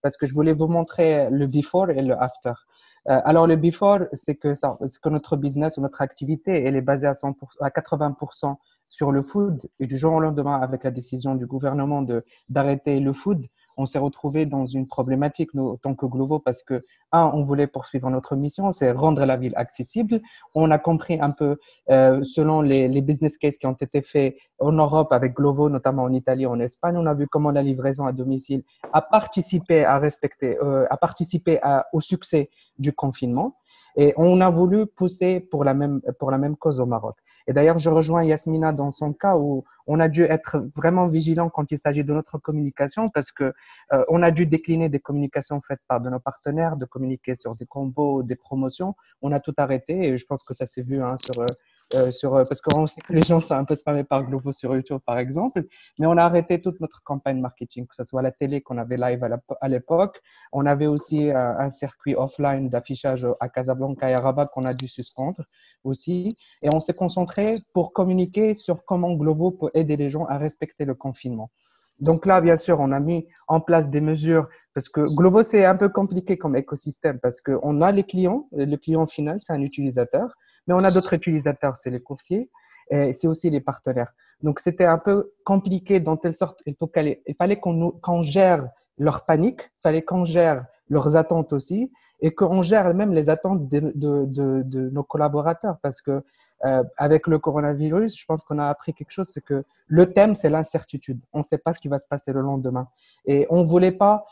parce que je voulais vous montrer le before et le after. Alors, le before, c'est que notre business ou notre activité, elle est basée à 80% sur le food. Et du jour au lendemain, avec la décision du gouvernement d'arrêter le food, on s'est retrouvé dans une problématique, nous, en tant que Glovo, parce que, on voulait poursuivre notre mission, c'est rendre la ville accessible. On a compris un peu, selon les business cases qui ont été faits en Europe avec Glovo, notamment en Italie, en Espagne, on a vu comment la livraison à domicile a participé au succès du confinement. Et on a voulu pousser pour la même cause au Maroc. Et d'ailleurs, je rejoins Yasmina dans son cas où on a dû être vraiment vigilant quand il s'agit de notre communication parce que on a dû décliner des communications faites par de nos partenaires, de communiquer sur des combos, des promotions. On a tout arrêté et je pense que ça s'est vu parce qu'on sait que les gens sont un peu spammés par Glovo sur YouTube, par exemple. Mais on a arrêté toute notre campagne marketing, que ce soit la télé qu'on avait live à l'époque. On avait aussi un circuit offline d'affichage à Casablanca et à Rabat qu'on a dû suspendre aussi. Et on s'est concentré pour communiquer sur comment Glovo peut aider les gens à respecter le confinement. Donc là, bien sûr, on a mis en place des mesures parce que Glovo, c'est un peu compliqué comme écosystème parce qu'on a les clients, le client final, c'est un utilisateur, mais on a d'autres utilisateurs, c'est les coursiers et c'est aussi les partenaires. Donc, c'était un peu compliqué dans telle sorte, il fallait qu'on gère leur panique, il fallait qu'on gère leurs attentes aussi et qu'on gère même les attentes de nos collaborateurs parce que avec le coronavirus, je pense qu'on a appris quelque chose, c'est que le thème, c'est l'incertitude. On ne sait pas ce qui va se passer le lendemain. Et on ne voulait pas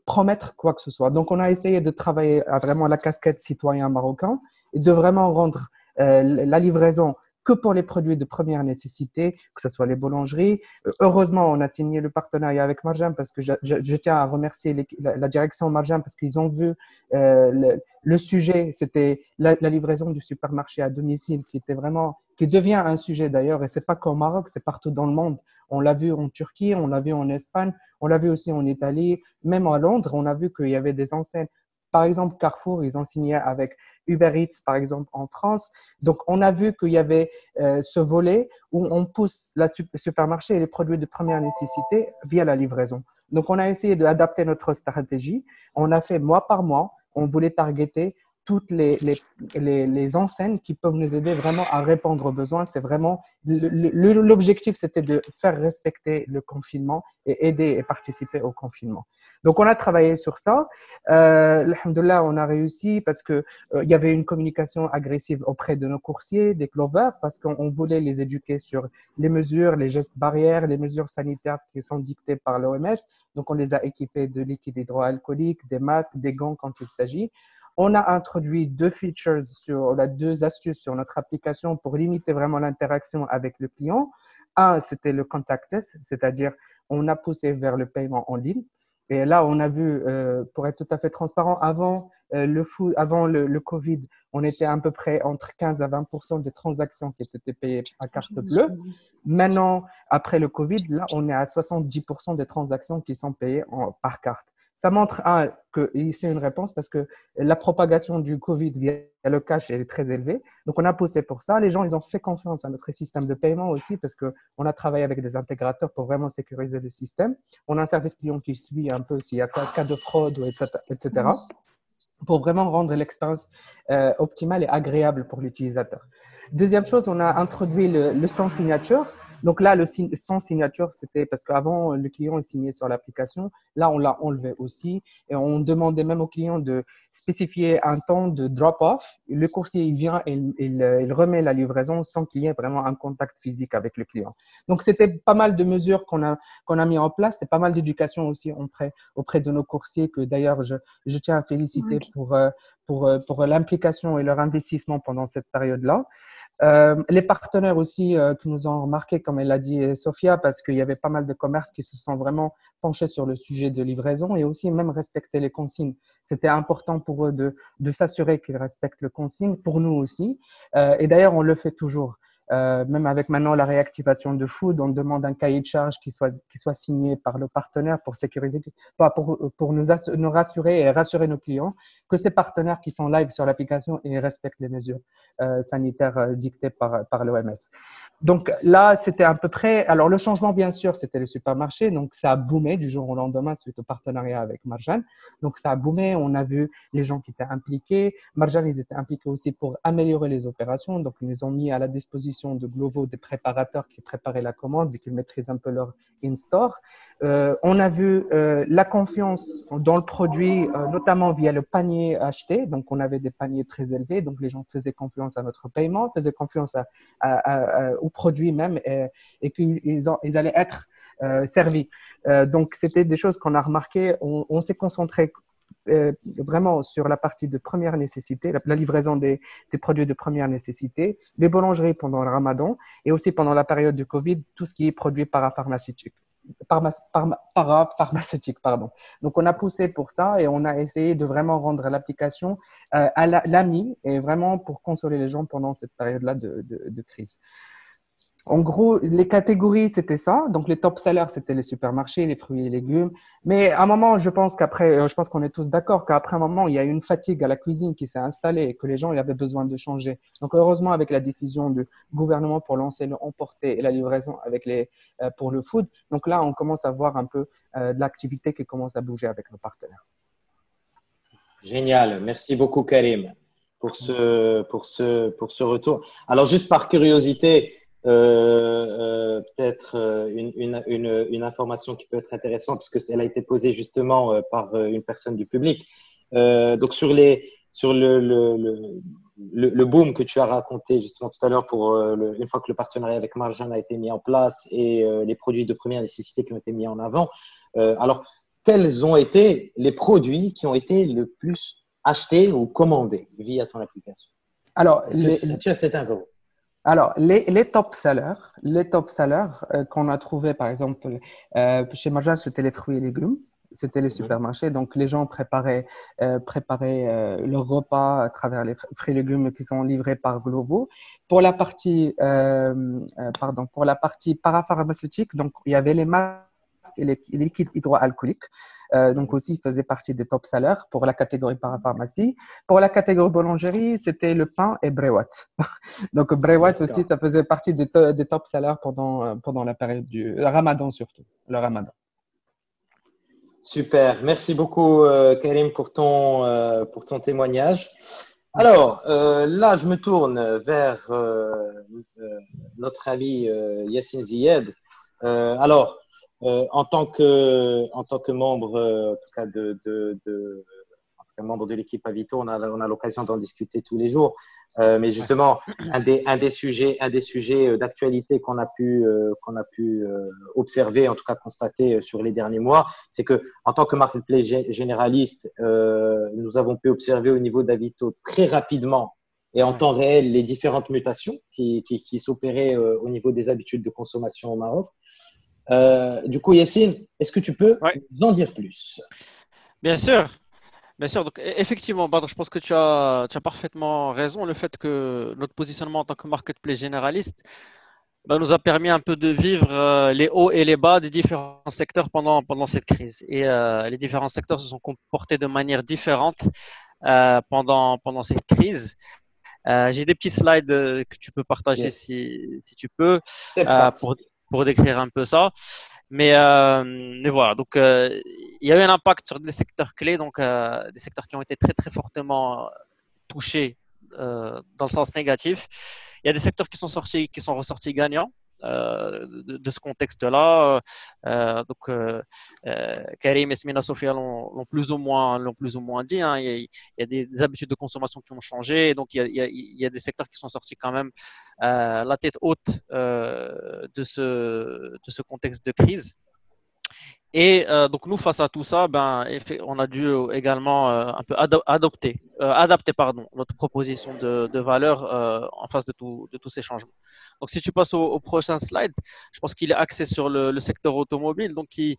promettre quoi que ce soit. Donc, on a essayé de travailler à vraiment la casquette citoyen marocain et de vraiment rendre la livraison que pour les produits de première nécessité, que ce soit les boulangeries. Heureusement, on a signé le partenariat avec Marjan parce que je tiens à remercier la direction Marjan parce qu'ils ont vu le sujet, c'était la livraison du supermarché à domicile qui devient un sujet d'ailleurs, et c'est pas qu'au Maroc, c'est partout dans le monde. On l'a vu en Turquie, on l'a vu en Espagne, on l'a vu aussi en Italie, même à Londres, on a vu qu'il y avait des enseignes. Par exemple, Carrefour, ils ont signé avec Uber Eats, par exemple, en France. Donc, on a vu qu'il y avait ce volet où on pousse le supermarché et les produits de première nécessité via la livraison. Donc, on a essayé d'adapter notre stratégie. On a fait mois par mois. On voulait targeter toutes les enseignes qui peuvent nous aider vraiment à répondre aux besoins. C'est vraiment l'objectif, c'était de faire respecter le confinement et aider et participer au confinement. Donc, on a travaillé sur ça. Alhamdoulilah, on a réussi parce que il y avait une communication agressive auprès de nos coursiers, des clovers, parce qu'on voulait les éduquer sur les mesures, les gestes barrières, les mesures sanitaires qui sont dictées par l'OMS. Donc, on les a équipés de liquide hydroalcoolique, des masques, des gants quand il s'agit. On a introduit deux astuces sur notre application pour limiter vraiment l'interaction avec le client. Un, c'était le contactless, c'est-à-dire on a poussé vers le paiement en ligne. Et là, on a vu, pour être tout à fait transparent, avant le Covid, on était à peu près entre 15 à 20% des transactions qui étaient payées à carte bleue. Maintenant, après le Covid, là, on est à 70% des transactions qui sont payées par carte. Ça montre que c'est une réponse parce que la propagation du Covid via le cash est très élevée. Donc, on a poussé pour ça. Les gens, ils ont fait confiance à notre système de paiement aussi parce qu'on a travaillé avec des intégrateurs pour vraiment sécuriser le système. On a un service client qui suit un peu s'il y a cas de fraude, etc. pour vraiment rendre l'expérience optimale et agréable pour l'utilisateur. Deuxième chose, on a introduit le sans signature. Donc là, le sans signature, c'était parce qu'avant, le client est signé sur l'application. Là, on l'a enlevé aussi. Et on demandait même au client de spécifier un temps de drop-off. Le coursier, il vient et il remet la livraison sans qu'il y ait vraiment un contact physique avec le client. Donc, c'était pas mal de mesures qu'on a mis en place et pas mal d'éducation aussi auprès de nos coursiers que d'ailleurs, je tiens à féliciter pour l'implication et leur investissement pendant cette période-là. Les partenaires aussi qui nous ont remarqué, comme elle l'a dit Sophia, parce qu'il y avait pas mal de commerces qui se sont vraiment penchés sur le sujet de livraison et aussi même respecter les consignes. C'était important pour eux de s'assurer qu'ils respectent les consignes, pour nous aussi. Et d'ailleurs, on le fait toujours. Même avec maintenant la réactivation de Food, on demande un cahier de charge qui soit signé par le partenaire pour sécuriser, pour nous rassurer et rassurer nos clients que ces partenaires qui sont live sur l'application, ils respectent les mesures sanitaires dictées par l'OMS. Donc là, c'était à peu près… Alors, le changement, bien sûr, c'était le supermarché. Donc, ça a boomé du jour au lendemain suite au partenariat avec Marjan. Donc, ça a boomé. On a vu les gens qui étaient impliqués. Marjan, ils étaient impliqués aussi pour améliorer les opérations. Donc, ils nous ont mis à la disposition de Glovo des préparateurs qui préparaient la commande, vu qu'ils maîtrisent un peu leur in-store. On a vu la confiance dans le produit, notamment via le panier acheté. Donc, on avait des paniers très élevés. Donc, les gens faisaient confiance à notre paiement, faisaient confiance aux produits même et qu'ils allaient être servis. Donc, c'était des choses qu'on a remarquées. On s'est concentré vraiment sur la partie de première nécessité, la livraison des produits de première nécessité, les boulangeries pendant le Ramadan et aussi pendant la période de Covid, tout ce qui est produit parapharmaceutique. Donc, on a poussé pour ça et on a essayé de vraiment rendre l'application à l'ami et vraiment pour consoler les gens pendant cette période-là de crise. En gros, les catégories, c'était ça. Donc, les top sellers, c'était les supermarchés, les fruits et légumes. Mais à un moment, je pense qu'on est tous d'accord qu'après un moment, il y a eu une fatigue à la cuisine qui s'est installée et que les gens, ils avaient besoin de changer. Donc, heureusement, avec la décision du gouvernement pour lancer le emporté et la livraison pour le food. Donc là, on commence à voir un peu de l'activité qui commence à bouger avec nos partenaires. Génial. Merci beaucoup, Karim, pour ce retour. Alors, juste par curiosité, peut-être une information qui peut être intéressante parce qu'elle a été posée justement par une personne du public. Donc sur le boom que tu as raconté justement tout à l'heure pour une fois que le partenariat avec Marjan a été mis en place et les produits de première nécessité qui ont été mis en avant. Alors, quels ont été les produits qui ont été le plus achetés ou commandés via ton application? Alors, Tu as cette info. Alors, les top sellers qu'on a trouvé, par exemple, chez Marjan, c'était les fruits et légumes, c'était les supermarchés. Donc, les gens préparaient leur repas à travers les fruits et légumes qui sont livrés par Glovo. Pour la partie parapharmaceutique, donc il y avait les masques et les liquides hydroalcooliques. Donc aussi, il faisait partie des top sellers pour la catégorie parapharmacie. Pour la catégorie boulangerie, c'était le pain et brewat. Donc brewat aussi, ça faisait partie des top sellers pendant la période du Ramadan surtout, le Ramadan. Super, merci beaucoup Karim pour ton témoignage. Alors là, je me tourne vers notre ami Yassine Ziyed. Alors, en tant que membre, en tout cas membre de l'équipe Avito, on a l'occasion d'en discuter tous les jours. Mais justement, un des sujets d'actualité qu'on a pu observer, en tout cas constater sur les derniers mois, c'est que en tant que marketplace généraliste, nous avons pu observer au niveau d'Avito très rapidement et en temps réel les différentes mutations qui s'opéraient au niveau des habitudes de consommation au Maroc. Du coup, Yassine, est-ce que tu peux nous en dire plus? Bien sûr. Bien sûr, donc effectivement, Badr, je pense que tu as parfaitement raison. Le fait que notre positionnement en tant que marketplace généraliste nous a permis un peu de vivre les hauts et les bas des différents secteurs pendant cette crise. Et les différents secteurs se sont comportés de manière différente pendant cette crise. J'ai des petits slides que tu peux partager si tu peux pour décrire un peu ça. Mais voilà, donc il y a eu un impact sur des secteurs clés, donc des secteurs qui ont été très très fortement touchés dans le sens négatif. Il y a des secteurs qui sont ressortis gagnants de ce contexte-là. Karim et Smina Sofia l'ont plus ou moins dit. Hein. Il y a des habitudes de consommation qui ont changé. Donc il y a des secteurs qui sont sortis quand même la tête haute de ce contexte de crise. Et donc nous, face à tout ça, on a dû également un peu adapter notre proposition de valeur en face de tous ces changements. Donc si tu passes au prochain slide, je pense qu'il est axé sur le secteur automobile, donc qui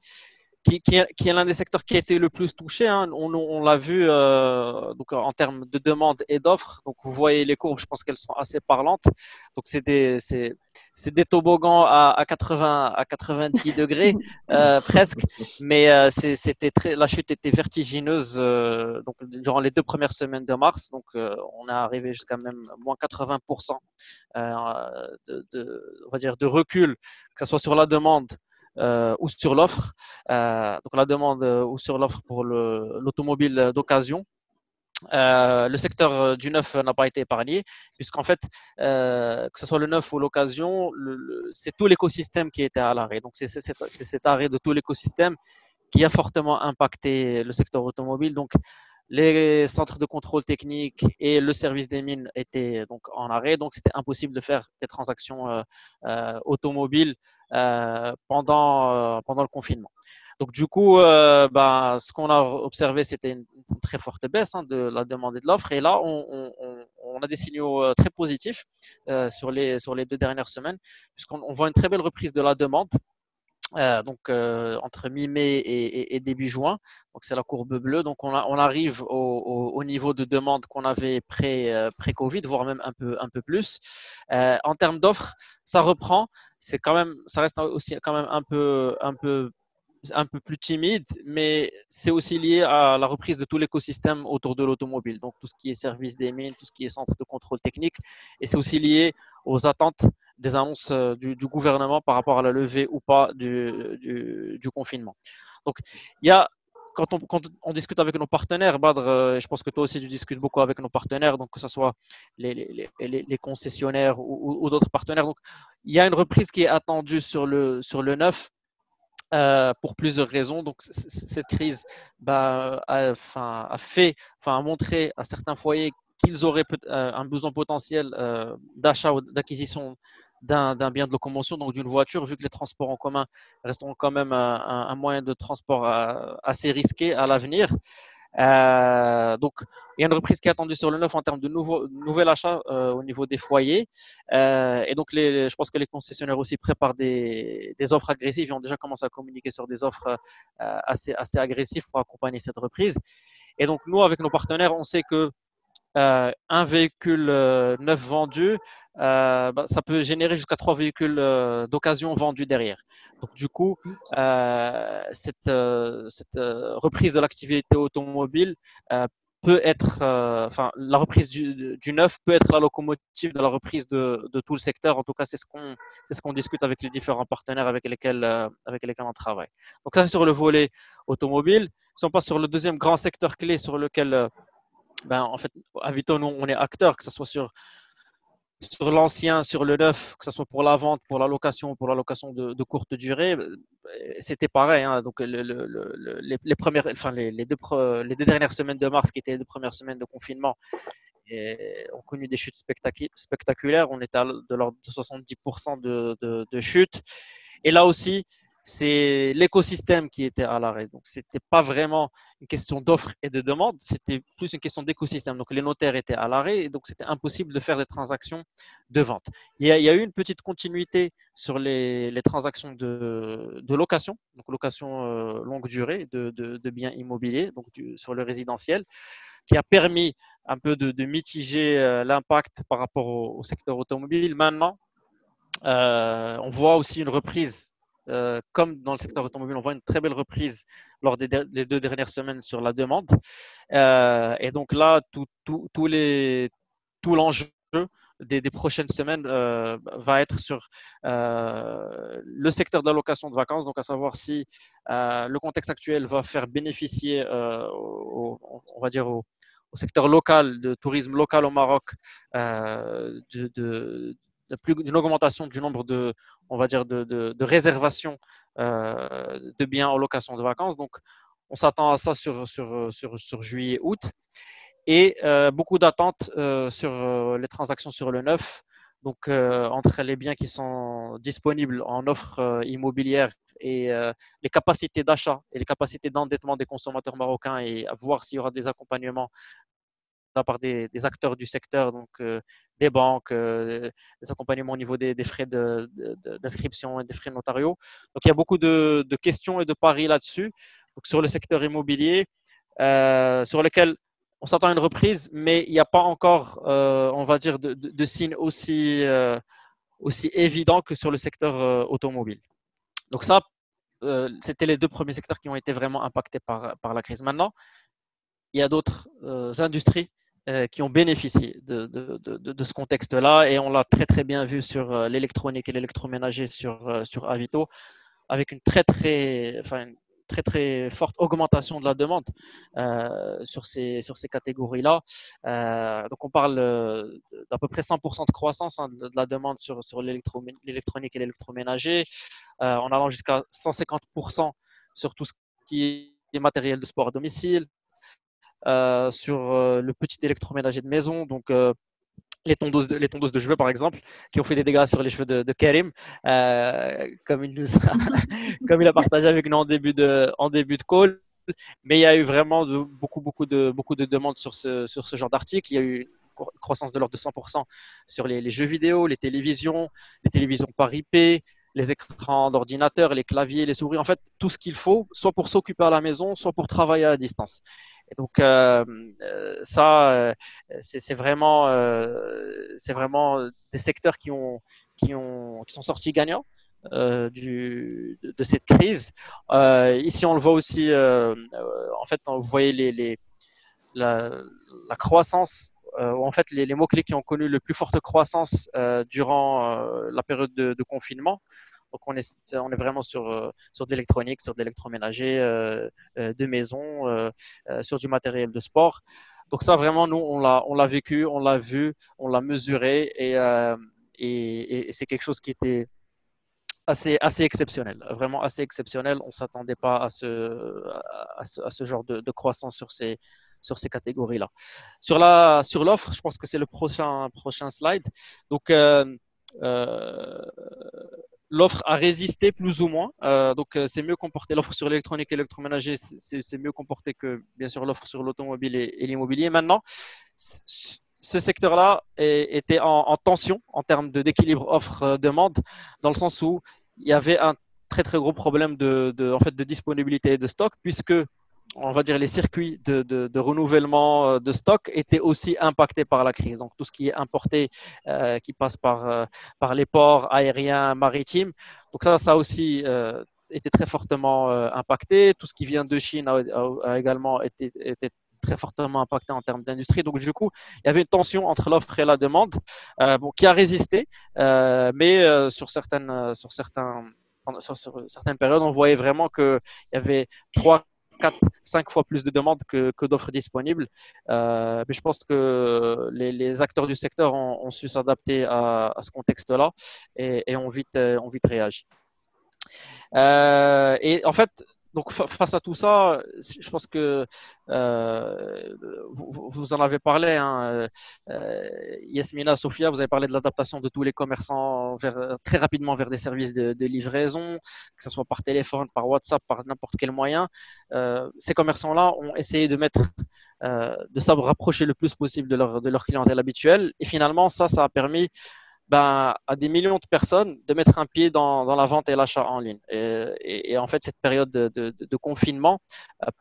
est l'un des secteurs qui a été le plus touché. Hein. On l'a vu donc en termes de demande et d'offres. Donc vous voyez les courbes, je pense qu'elles sont assez parlantes. Donc c'est des toboggans à 90 degrés presque, mais la chute était vertigineuse donc durant les 2 premières semaines de mars. Donc on est arrivé jusqu'à même moins 80% on va dire de recul, que ce soit sur la demande ou sur l'offre. Donc la demande ou sur l'offre pour l'automobile d'occasion. Le secteur du neuf n'a pas été épargné, puisqu'en fait, que ce soit le neuf ou l'occasion, c'est tout l'écosystème qui était à l'arrêt. Donc, c'est cet arrêt de tout l'écosystème qui a fortement impacté le secteur automobile. Donc, les centres de contrôle technique et le service des mines étaient donc en arrêt. Donc, c'était impossible de faire des transactions automobiles pendant le confinement. Donc, du coup, ce qu'on a observé, c'était une très forte baisse de la demande et de l'offre. Et là, on a des signaux très positifs sur les 2 dernières semaines, puisqu'on voit une très belle reprise de la demande. Entre mi-mai et début juin, donc c'est la courbe bleue. Donc on arrive au niveau de demande qu'on avait pré-Covid, voire même un peu plus. En termes d'offres, ça reprend. Ça reste aussi quand même un peu plus timide, mais c'est aussi lié à la reprise de tout l'écosystème autour de l'automobile. Donc tout ce qui est service des mines, tout ce qui est centre de contrôle technique, et c'est aussi lié aux attentes des annonces du gouvernement par rapport à la levée ou pas du confinement. Donc, il y a quand on discute avec nos partenaires, Badr, je pense que toi aussi tu discutes beaucoup avec nos partenaires, donc que ce soit les concessionnaires ou d'autres partenaires. Donc, il y a une reprise qui est attendue sur le neuf pour plusieurs raisons. Donc, cette crise a montré à certains foyers qu'ils auraient un besoin potentiel d'achat ou d'acquisition d'un bien de locomotion, donc d'une voiture, vu que les transports en commun resteront quand même un moyen de transport assez risqué à l'avenir. Donc, il y a une reprise qui est attendue sur le neuf en termes de nouvel achat au niveau des foyers. Et donc, je pense que les concessionnaires aussi préparent des offres agressives. Ils ont déjà commencé à communiquer sur des offres assez agressives pour accompagner cette reprise. Et donc, nous, avec nos partenaires, on sait que un véhicule neuf vendu, ça peut générer jusqu'à 3 véhicules d'occasion vendus derrière. Donc, du coup, cette reprise de l'activité automobile peut être, la reprise du neuf peut être la locomotive de la reprise de tout le secteur. En tout cas, c'est ce qu'on discute avec les différents partenaires avec lesquels on travaille. Donc, ça, c'est sur le volet automobile. Si on passe sur le deuxième grand secteur clé sur lequel en fait, à Vito, nous, on est acteurs, que ce soit sur l'ancien, sur le neuf, que ce soit pour la vente, pour la location de courte durée, c'était pareil. Hein. Donc, les premières, les deux dernières semaines de mars, qui étaient les deux premières semaines de confinement, ont connu des chutes spectaculaires. On était de l'ordre de 70% de chutes. Et là aussi, c'est l'écosystème qui était à l'arrêt. Donc, ce n'était pas vraiment une question d'offre et de demande, c'était plus une question d'écosystème. Donc, les notaires étaient à l'arrêt et donc c'était impossible de faire des transactions de vente. Il y a eu une petite continuité sur les transactions de location, donc location longue durée de biens immobiliers, donc sur le résidentiel, qui a permis un peu de mitiger l'impact par rapport au secteur automobile. Maintenant, on voit aussi une reprise. Comme dans le secteur automobile, on voit une très belle reprise lors des 2 dernières semaines sur la demande. Et donc là, tout l'enjeu des prochaines semaines va être sur le secteur de la location de vacances, donc à savoir si le contexte actuel va faire bénéficier, on va dire, au secteur local, de tourisme local au Maroc, d'une augmentation du nombre on va dire, de réservations de biens en location de vacances. Donc, on s'attend à ça sur juillet-août. Et beaucoup d'attentes sur les transactions sur le neuf. Donc, entre les biens qui sont disponibles en offre immobilière et les capacités d'achat et les capacités d'endettement des consommateurs marocains, et à voir s'il y aura des accompagnements de la part des acteurs du secteur, donc des banques, des accompagnements au niveau des frais d'inscription et des frais notariaux. Donc, il y a beaucoup de questions et de paris là-dessus. Donc, sur le secteur immobilier, sur lequel on s'attend à une reprise, mais il n'y a pas encore, on va dire, de signes aussi évidents que sur le secteur automobile. Donc ça, c'était les deux premiers secteurs qui ont été vraiment impactés par la crise. Maintenant, il y a d'autres industries qui ont bénéficié de ce contexte-là, et on l'a très très bien vu sur l'électronique et l'électroménager sur Avito, avec une très très forte augmentation de la demande sur ces catégories-là. Donc, on parle d'à peu près 100% de croissance de la demande sur l'électronique et l'électroménager, en allant jusqu'à 150% sur tout ce qui est matériel de sport à domicile, sur le petit électroménager de maison, donc les tondeuses de cheveux, par exemple, qui ont fait des dégâts sur les cheveux de Karim, comme il a partagé avec nous en début de call. Mais il y a eu vraiment beaucoup de demandes sur ce genre d'article. Il y a eu une croissance de l'ordre de 100% sur les jeux vidéo, les télévisions par IP, les écrans d'ordinateur, les claviers, les souris, en fait, tout ce qu'il faut, soit pour s'occuper à la maison, soit pour travailler à distance. Et donc, ça, c'est vraiment des secteurs qui sont sortis gagnants de cette crise. Ici, on le voit aussi, en fait, vous voyez la croissance, en fait, les mots-clés qui ont connu le plus forte croissance durant la période de confinement. Donc, on est vraiment sur de l'électronique, sur de l'électroménager, de maison, sur du matériel de sport. Donc, ça, vraiment, nous, on l'a vécu, on l'a vu, on l'a mesuré et c'est quelque chose qui était assez exceptionnel, vraiment assez exceptionnel. On ne s'attendait pas à ce genre de croissance sur ces catégories-là. Sur l'offre, je pense que c'est le prochain slide. Donc, euh, l'offre a résisté plus ou moins. C'est mieux comporté. L'offre sur l'électronique et l'électroménager, c'est mieux comporté que, bien sûr, l'offre sur l'automobile et l'immobilier. Maintenant, ce secteur-là était en tension en termes d'équilibre offre-demande, dans le sens où il y avait un très très gros problème en fait, de disponibilité de stock, puisque on va dire les circuits de renouvellement de stock étaient aussi impactés par la crise. Donc tout ce qui est importé, qui passe par les ports aériens, maritimes. Donc ça aussi été très fortement impacté. Tout ce qui vient de Chine a également été très fortement impacté en termes d'industrie. Donc, du coup, il y avait une tension entre l'offre et la demande qui a résisté, mais sur certaines périodes, on voyait vraiment qu'il y avait 3, 4, 5 fois plus de demandes que d'offres disponibles. Mais je pense que les acteurs du secteur ont su s'adapter à ce contexte-là et ont vite réagi. Et en fait, donc face à tout ça, je pense que vous en avez parlé, hein, Yasmina, Sophia, vous avez parlé de l'adaptation de tous les commerçants très rapidement vers des services de livraison, que ce soit par téléphone, par WhatsApp, par n'importe quel moyen. Ces commerçants-là ont essayé de se rapprocher le plus possible de leur clientèle habituelle. Et finalement, ça a permis à des millions de personnes de mettre un pied dans la vente et l'achat en ligne. Et en fait, cette période de confinement,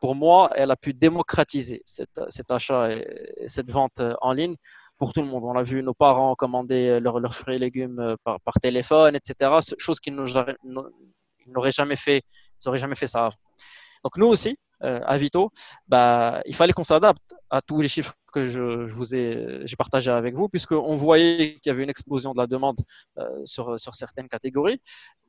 pour moi, elle a pu démocratiser cet achat et cette vente en ligne pour tout le monde. On a vu nos parents commander leurs fruits et légumes par téléphone, etc. Chose qu'ils n'auraient jamais fait, ils n'auraient jamais fait ça avant. Donc nous aussi, à Vito, il fallait qu'on s'adapte à tous les chiffres que j'ai partagés avec vous, puisqu'on voyait qu'il y avait une explosion de la demande sur certaines catégories,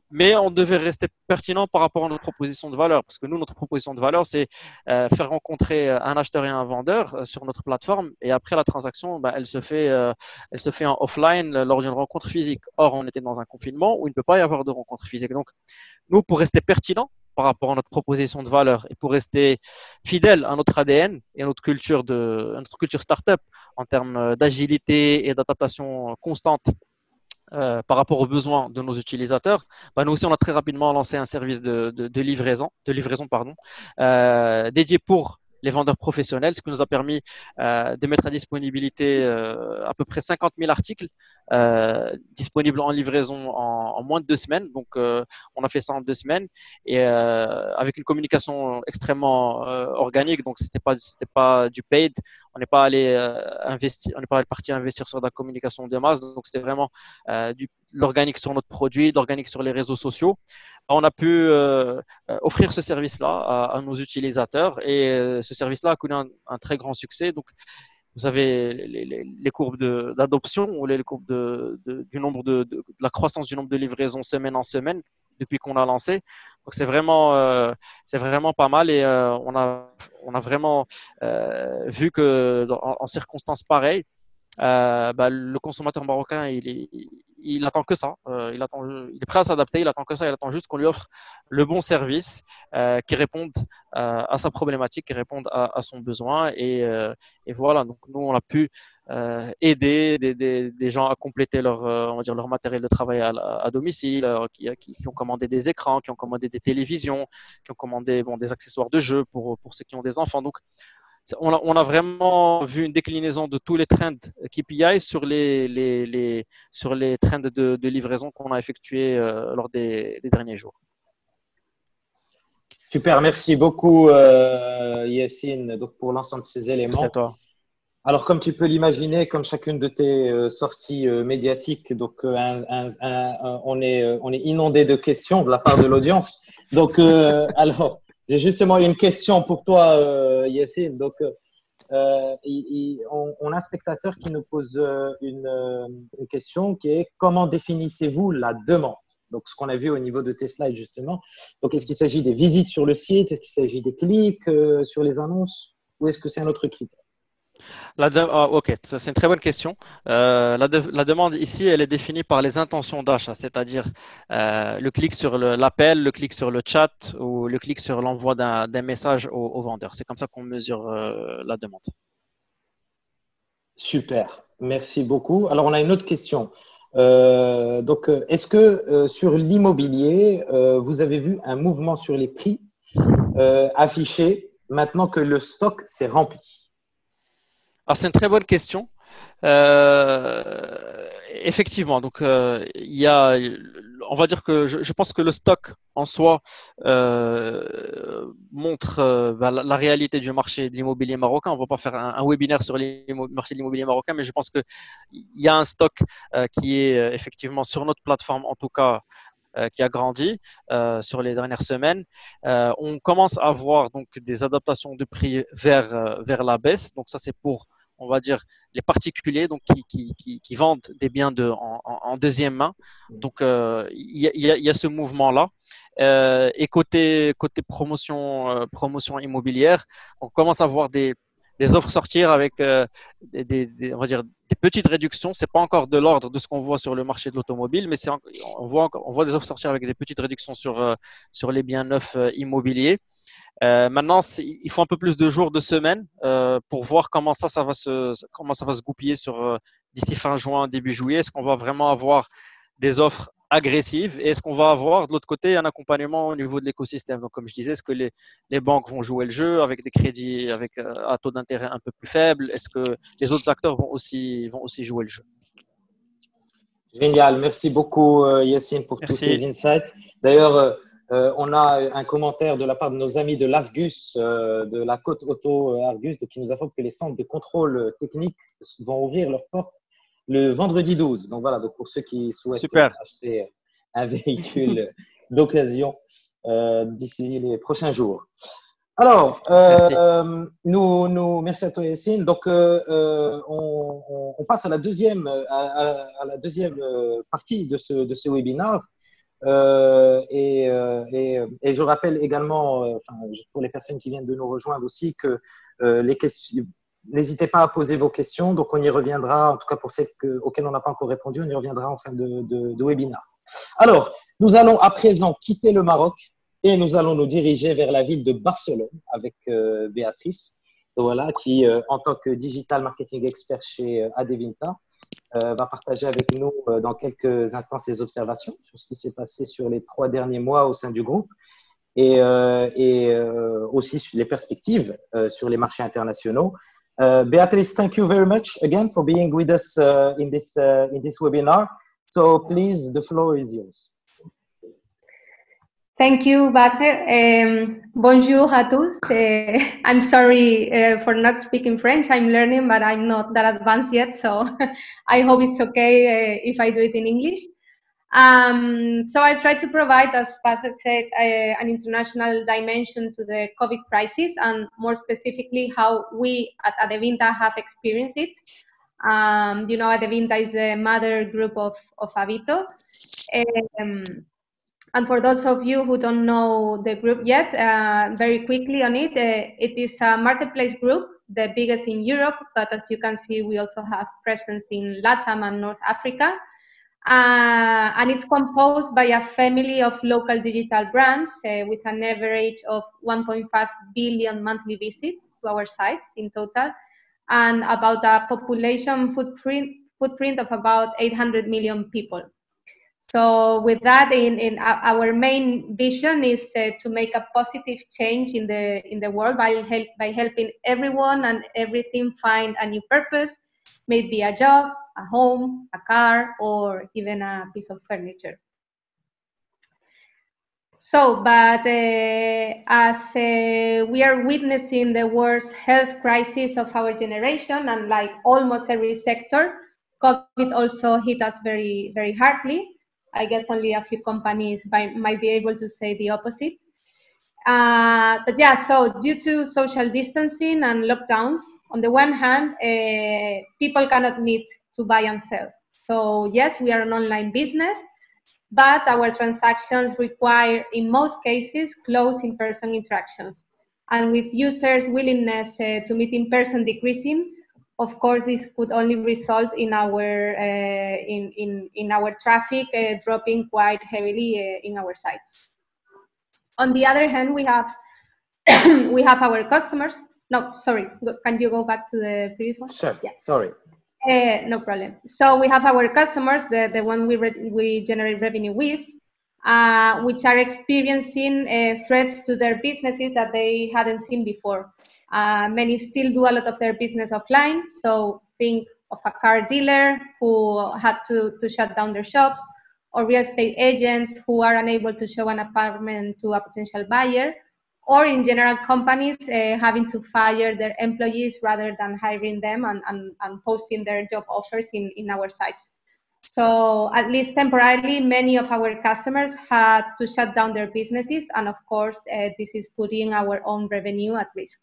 mais on devait rester pertinent par rapport à notre proposition de valeur, parce que nous, notre proposition de valeur, c'est faire rencontrer un acheteur et un vendeur sur notre plateforme, et après la transaction, elle se fait en offline lors d'une rencontre physique. Or, on était dans un confinement où il ne peut pas y avoir de rencontre physique. Donc, nous, pour rester pertinent par rapport à notre proposition de valeur et pour rester fidèle à notre ADN et à notre culture startup en termes d'agilité et d'adaptation constante par rapport aux besoins de nos utilisateurs, nous aussi, on a très rapidement lancé un service de livraison dédié pour les vendeurs professionnels, ce qui nous a permis de mettre à disponibilité à peu près 50 000 articles disponibles en livraison en moins de 2 semaines. Donc, on a fait ça en 2 semaines et avec une communication extrêmement organique. Donc, c'était pas du paid. On n'est pas allé parti investir sur de la communication de masse. Donc, c'était vraiment de l'organique sur notre produit, de l'organique sur les réseaux sociaux. On a pu offrir ce service-là à nos utilisateurs et ce service-là a connu un très grand succès. Donc, vous avez les courbes d'adoption ou les courbes du nombre de la croissance du nombre de livraisons semaine en semaine depuis qu'on a lancé. Donc, c'est vraiment pas mal et on a vraiment vu que en circonstances pareilles, le consommateur marocain, il attend que ça. Il est prêt à s'adapter. Il attend que ça. Il attend juste qu'on lui offre le bon service qui réponde à sa problématique, qui réponde à son besoin. Et voilà. Donc nous, on a pu aider des gens à compléter on va dire leur matériel de travail à domicile, qui ont commandé des écrans, qui ont commandé des télévisions, qui ont commandé des accessoires de jeu pour ceux qui ont des enfants. Donc on a vraiment vu une déclinaison de tous les trends KPI sur les trends de livraison qu'on a effectués lors des derniers jours. Super, merci beaucoup Yacine pour l'ensemble de ces éléments. Alors, comme tu peux l'imaginer, comme chacune de tes sorties médiatiques, donc on est inondé de questions de la part de l'audience. Donc, alors, j'ai justement une question pour toi, Yacine. Donc, on a un spectateur qui nous pose une question qui est: comment définissez-vous la demande? Donc, ce qu'on a vu au niveau de tes slides, justement. Donc, est-ce qu'il s'agit des visites sur le site? Est-ce qu'il s'agit des clics sur les annonces? Ou est-ce que c'est un autre critère? Ok, ça, c'est une très bonne question. La demande ici, elle est définie par les intentions d'achat, c'est-à-dire le clic sur l'appel, le clic sur le chat ou le clic sur l'envoi d'un message au vendeur. C'est comme ça qu'on mesure la demande. Super, merci beaucoup. Alors, on a une autre question. Donc, est-ce que sur l'immobilier, vous avez vu un mouvement sur les prix affichés maintenant que le stock s'est rempli? Alors, c'est une très bonne question. Effectivement, donc on va dire que je pense que le stock en soi montre la réalité du marché de l'immobilier marocain. On ne va pas faire un webinaire sur le marché de l'immobilier marocain, mais je pense qu'il y a un stock qui est effectivement sur notre plateforme, en tout cas, qui a grandi sur les dernières semaines. On commence à voir donc des adaptations de prix vers la baisse. Donc ça, c'est pour, on va dire, les particuliers donc qui vendent des biens en deuxième main. Donc, il y a ce mouvement-là. Et côté promotion immobilière, on commence à voir des offres sortir avec on va dire, des petites réductions. Ce n'est pas encore de l'ordre de ce qu'on voit sur le marché de l'automobile, mais on voit des offres sortir avec des petites réductions sur les biens neufs immobiliers. Maintenant, il faut un peu plus de jours, de semaines pour voir comment ça va se goupiller d'ici fin juin, début juillet. Est-ce qu'on va vraiment avoir des offres agressives et est-ce qu'on va avoir de l'autre côté un accompagnement au niveau de l'écosystème? Donc, comme je disais, est-ce que les banques vont jouer le jeu avec des crédits avec un taux d'intérêt un peu plus faible? Est-ce que les autres acteurs vont aussi jouer le jeu? Génial, merci beaucoup Yacine pour tous ces insights. D'ailleurs, on a un commentaire de la part de nos amis de l'Argus, de la côte auto Argus, qui nous informe que les centres de contrôle technique vont ouvrir leurs portes le vendredi 12. Donc voilà, donc pour ceux qui souhaitent acheter un véhicule d'occasion d'ici les prochains jours. Alors, merci à toi Yacine. Donc, on passe à la deuxième partie de ce webinaire. Et je rappelle également, pour les personnes qui viennent de nous rejoindre aussi, que les questions, n'hésitez pas à poser vos questions. Donc, on y reviendra, en tout cas pour celles auxquelles on n'a pas encore répondu, on y reviendra en fin de webinaire. Alors, nous allons à présent quitter le Maroc et nous allons nous diriger vers la ville de Barcelone avec Béatrice, voilà, qui, en tant que digital marketing expert chez Adevinta, va partager avec nous dans quelques instants ses observations sur ce qui s'est passé sur les 3 derniers mois au sein du groupe et aussi sur les perspectives sur les marchés internationaux. Beatrice, thank you very much again for being with us in this webinar. So please, the floor is yours. Thank you, Badr. Bonjour à tous. I'm sorry for not speaking French. I'm learning, but I'm not that advanced yet, so I hope it's okay if I do it in English. So I try to provide, as Badr said, an international dimension to the COVID crisis, and more specifically, how we at Adevinta have experienced it. You know, Adevinta is the mother group of Avito. And for those of you who don't know the group yet, very quickly on it, it is a marketplace group, the biggest in Europe, but as you can see, we also have presence in Latam and North Africa. And it's composed by a family of local digital brands with an average of 1.5 billion monthly visits to our sites in total, and about a population footprint of about 800 million people. So with that, in our main vision is to make a positive change in the world by helping everyone and everything find a new purpose, maybe a job, a home, a car, or even a piece of furniture. So, but as we are witnessing the worst health crisis of our generation, and like almost every sector, COVID also hit us very, very hardly. I guess only a few companies might be able to say the opposite. But yeah, so due to social distancing and lockdowns, on the one hand, people cannot meet to buy and sell. So yes, we are an online business, but our transactions require, in most cases, close in-person interactions. And with users' willingness to meet in person decreasing, of course, this could only result in our in our traffic dropping quite heavily in our sites. On the other hand, we have we have our customers. No, sorry. Can you go back to the previous one? Sure. Yeah. Sorry. No problem. So we have our customers, the one we generate revenue with, which are experiencing threats to their businesses that they hadn't seen before. Many still do a lot of their business offline. So think of a car dealer who had to shut down their shops, or real estate agents who are unable to show an apartment to a potential buyer, or in general companies having to fire their employees rather than hiring them and posting their job offers in our sites. So at least temporarily, many of our customers had to shut down their businesses, and of course, this is putting our own revenue at risk.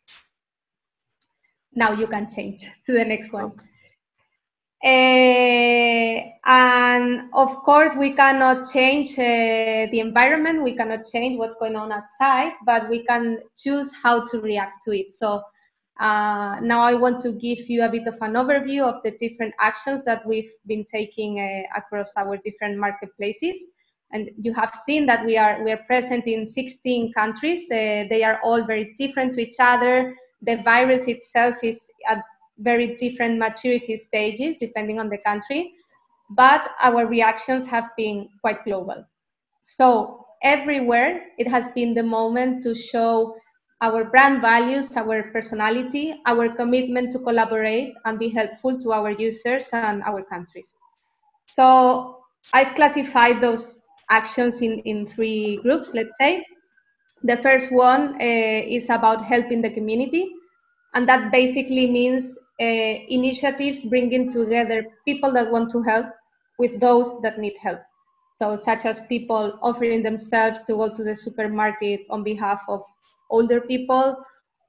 Now you can change to the next one. And of course, we cannot change the environment. We cannot change what's going on outside, but we can choose how to react to it. So now I want to give you a bit of an overview of the different actions that we've been taking across our different marketplaces. And you have seen that we are present in 16 countries. They are all very different to each other. The virus itself is at very different maturity stages depending on the country, but our reactions have been quite global. So everywhere it has been the moment to show our brand values, our personality, our commitment to collaborate and be helpful to our users and our countries. So I've classified those actions in three groups, let's say. The first one is about helping the community, and that basically means initiatives bringing together people that want to help with those that need help. So such as people offering themselves to go to the supermarket on behalf of older people,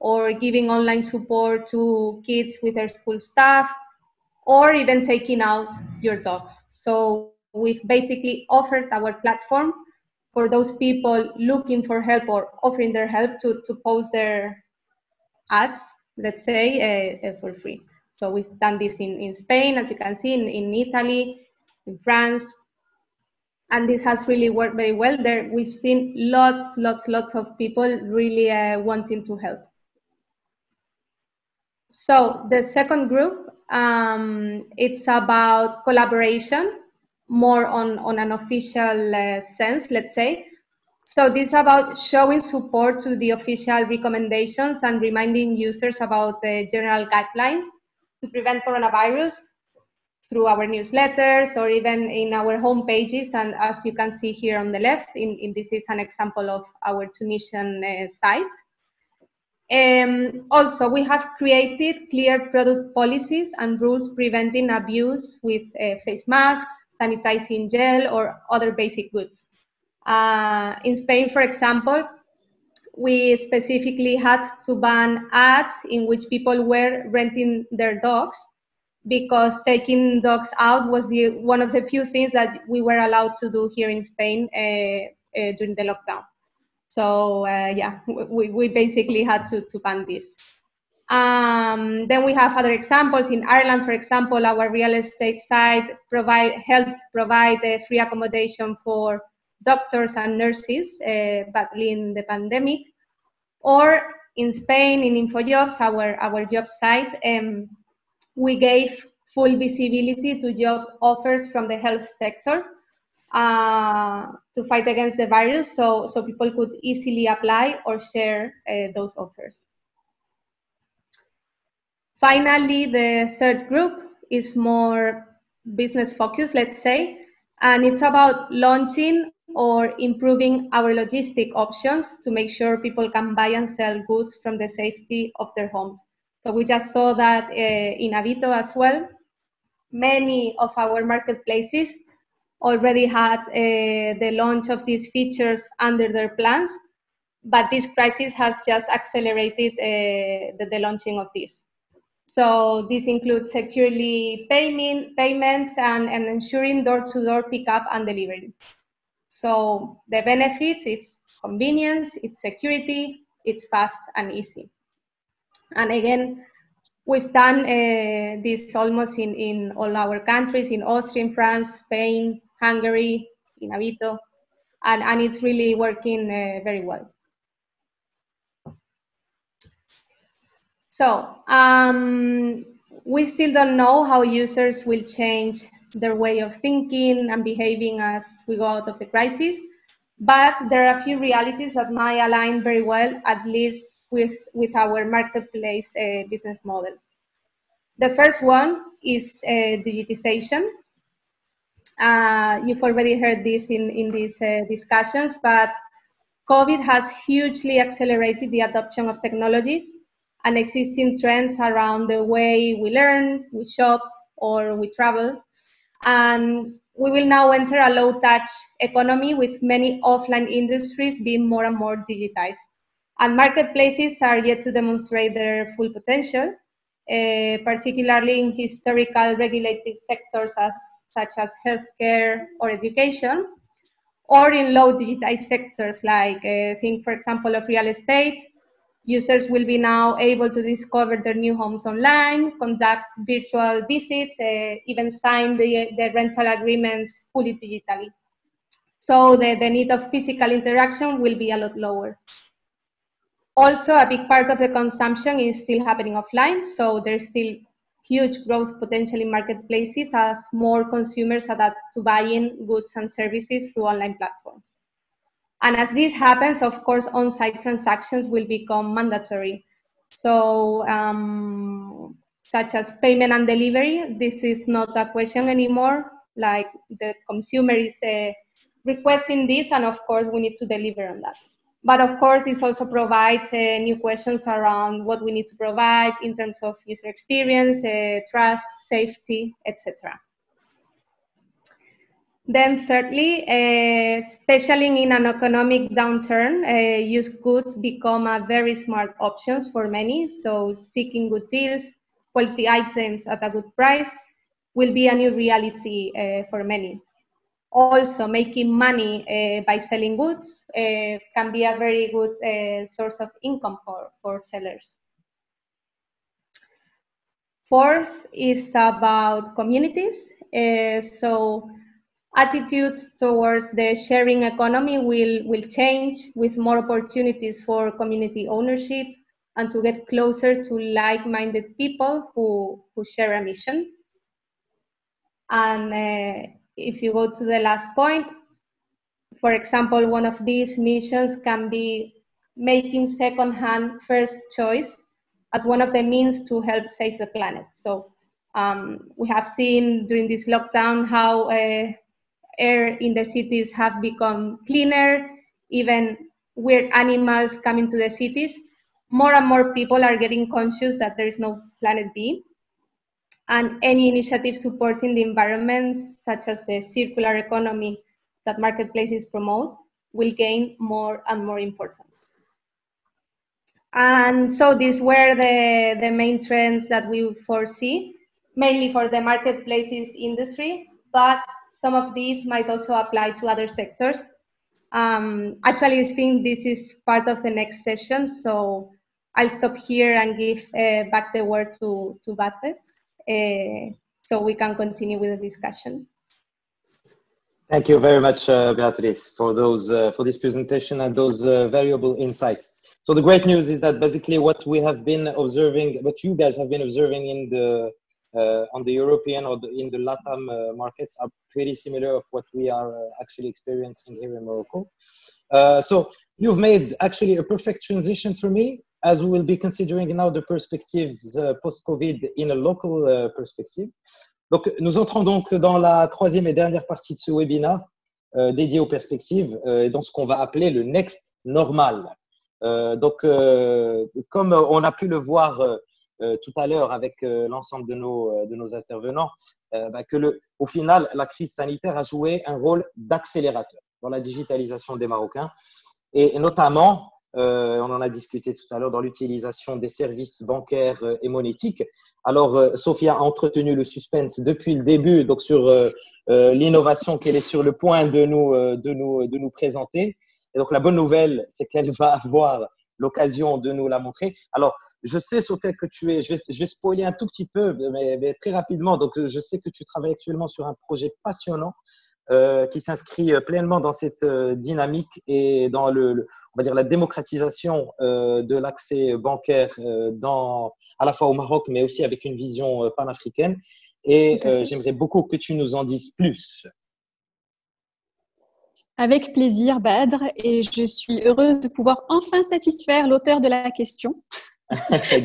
or giving online support to kids with their school staff, or even taking out your dog. So we've basically offered our platform for those people looking for help or offering their help to post their ads, let's say, for free. So we've done this in Spain, as you can see, in Italy, in France, and this has really worked very well. There, we've seen lots of people really wanting to help. So the second group, it's about collaboration, more on an official sense, let's say. So this is about showing support to the official recommendations and reminding users about the general guidelines to prevent coronavirus through our newsletters or even in our home pages. And as you can see here on the left, this is an example of our Tunisian site. Also, we have created clear product policies and rules preventing abuse with face masks, sanitizing gel, or other basic goods. In Spain, for example, we specifically had to ban ads in which people were renting their dogs, because taking dogs out was one of the few things that we were allowed to do here in Spain during the lockdown. So yeah, we basically had to ban this. Then we have other examples. In Ireland, for example, our real estate site helped provide free accommodation for doctors and nurses battling the pandemic. Or in Spain, in InfoJobs, our job site, we gave full visibility to job offers from the health sector to fight against the virus, so people could easily apply or share those offers. Finally, the third group is more business focused, let's say, and it's about launching or improving our logistic options to make sure people can buy and sell goods from the safety of their homes. So we just saw that in Avito as well. Many of our marketplaces already had the launch of these features under their plans, but this crisis has just accelerated the launching of this. So this includes securely payments and ensuring door-to-door pickup and delivery. So the benefits, it's convenience, it's security, it's fast and easy. And again, we've done this almost in all our countries, in Austria, in France, Spain, Hungary, in Avito, and it's really working very well. So we still don't know how users will change their way of thinking and behaving as we go out of the crisis, but there are a few realities that might align very well, at least with our marketplace business model. The first one is digitization. You've already heard this in these discussions, but COVID has hugely accelerated the adoption of technologies and existing trends around the way we learn, we shop, or we travel. And we will now enter a low-touch economy with many offline industries being more and more digitized. And marketplaces are yet to demonstrate their full potential, particularly in historical regulated sectors such as healthcare or education, or in low digitized sectors like think, for example, of real estate. Users will be now able to discover their new homes online, conduct virtual visits, even sign the rental agreements fully digitally. So the need of physical interaction will be a lot lower. Also, a big part of the consumption is still happening offline, so there's still huge growth potential in marketplaces as more consumers adapt to buying goods and services through online platforms. And as this happens, of course, on-site transactions will become mandatory. So, such as payment and delivery, this is not a question anymore. Like the consumer is requesting this, and of course, we need to deliver on that. But of course, this also provides new questions around what we need to provide in terms of user experience, trust, safety, etc. Then thirdly, especially in an economic downturn, used goods become a very smart options for many. So seeking good deals, quality items at a good price will be a new reality for many. Also, making money by selling goods can be a very good source of income for sellers. Fourth is about communities. So attitudes towards the sharing economy will change with more opportunities for community ownership and to get closer to like-minded people who share a mission. And if you go to the last point, for example, one of these missions can be making second-hand first choice as one of the means to help save the planet. So we have seen during this lockdown how air in the cities have become cleaner, even weird animals coming to the cities. More and more people are getting conscious that there is no planet B. And any initiative supporting the environment, such as the circular economy that marketplaces promote, will gain more and more importance. And so these were the main trends that we foresee, mainly for the marketplaces industry, but some of these might also apply to other sectors. Actually, I think this is part of the next session, so I'll stop here and give back the word to Badr, so we can continue with the discussion. Thank you very much, Beatriz, for this presentation and those valuable insights. So the great news is that basically what we have been observing, what you guys have been observing in the on the European or in the LATAM markets are pretty similar of what we are actually experiencing here in Morocco. So you've made actually a perfect transition for me, as we will be considering now the perspectives post-Covid in a local perspective. Donc, nous entrons donc dans la troisième et dernière partie de ce webinaire dédié aux perspectives et dans ce qu'on va appeler le Next Normal. Donc, comme on a pu le voir tout à l'heure avec l'ensemble de nos intervenants, au final, la crise sanitaire a joué un rôle d'accélérateur dans la digitalisation des Marocains et notamment on en a discuté tout à l'heure, dans l'utilisation des services bancaires et monétiques. Alors, Sophie a entretenu le suspense depuis le début, donc sur l'innovation qu'elle est sur le point de nous présenter. Et donc, la bonne nouvelle, c'est qu'elle va avoir l'occasion de nous la montrer. Alors, je sais, Sophie, que je vais spoiler un tout petit peu, mais très rapidement. Donc, je sais que tu travailles actuellement sur un projet passionnant qui s'inscrit pleinement dans cette dynamique et dans on va dire la démocratisation de l'accès bancaire à la fois au Maroc, mais aussi avec une vision panafricaine. Et j'aimerais beaucoup que tu nous en dises plus. Avec plaisir, Badr, et je suis heureuse de pouvoir enfin satisfaire l'auteur de la question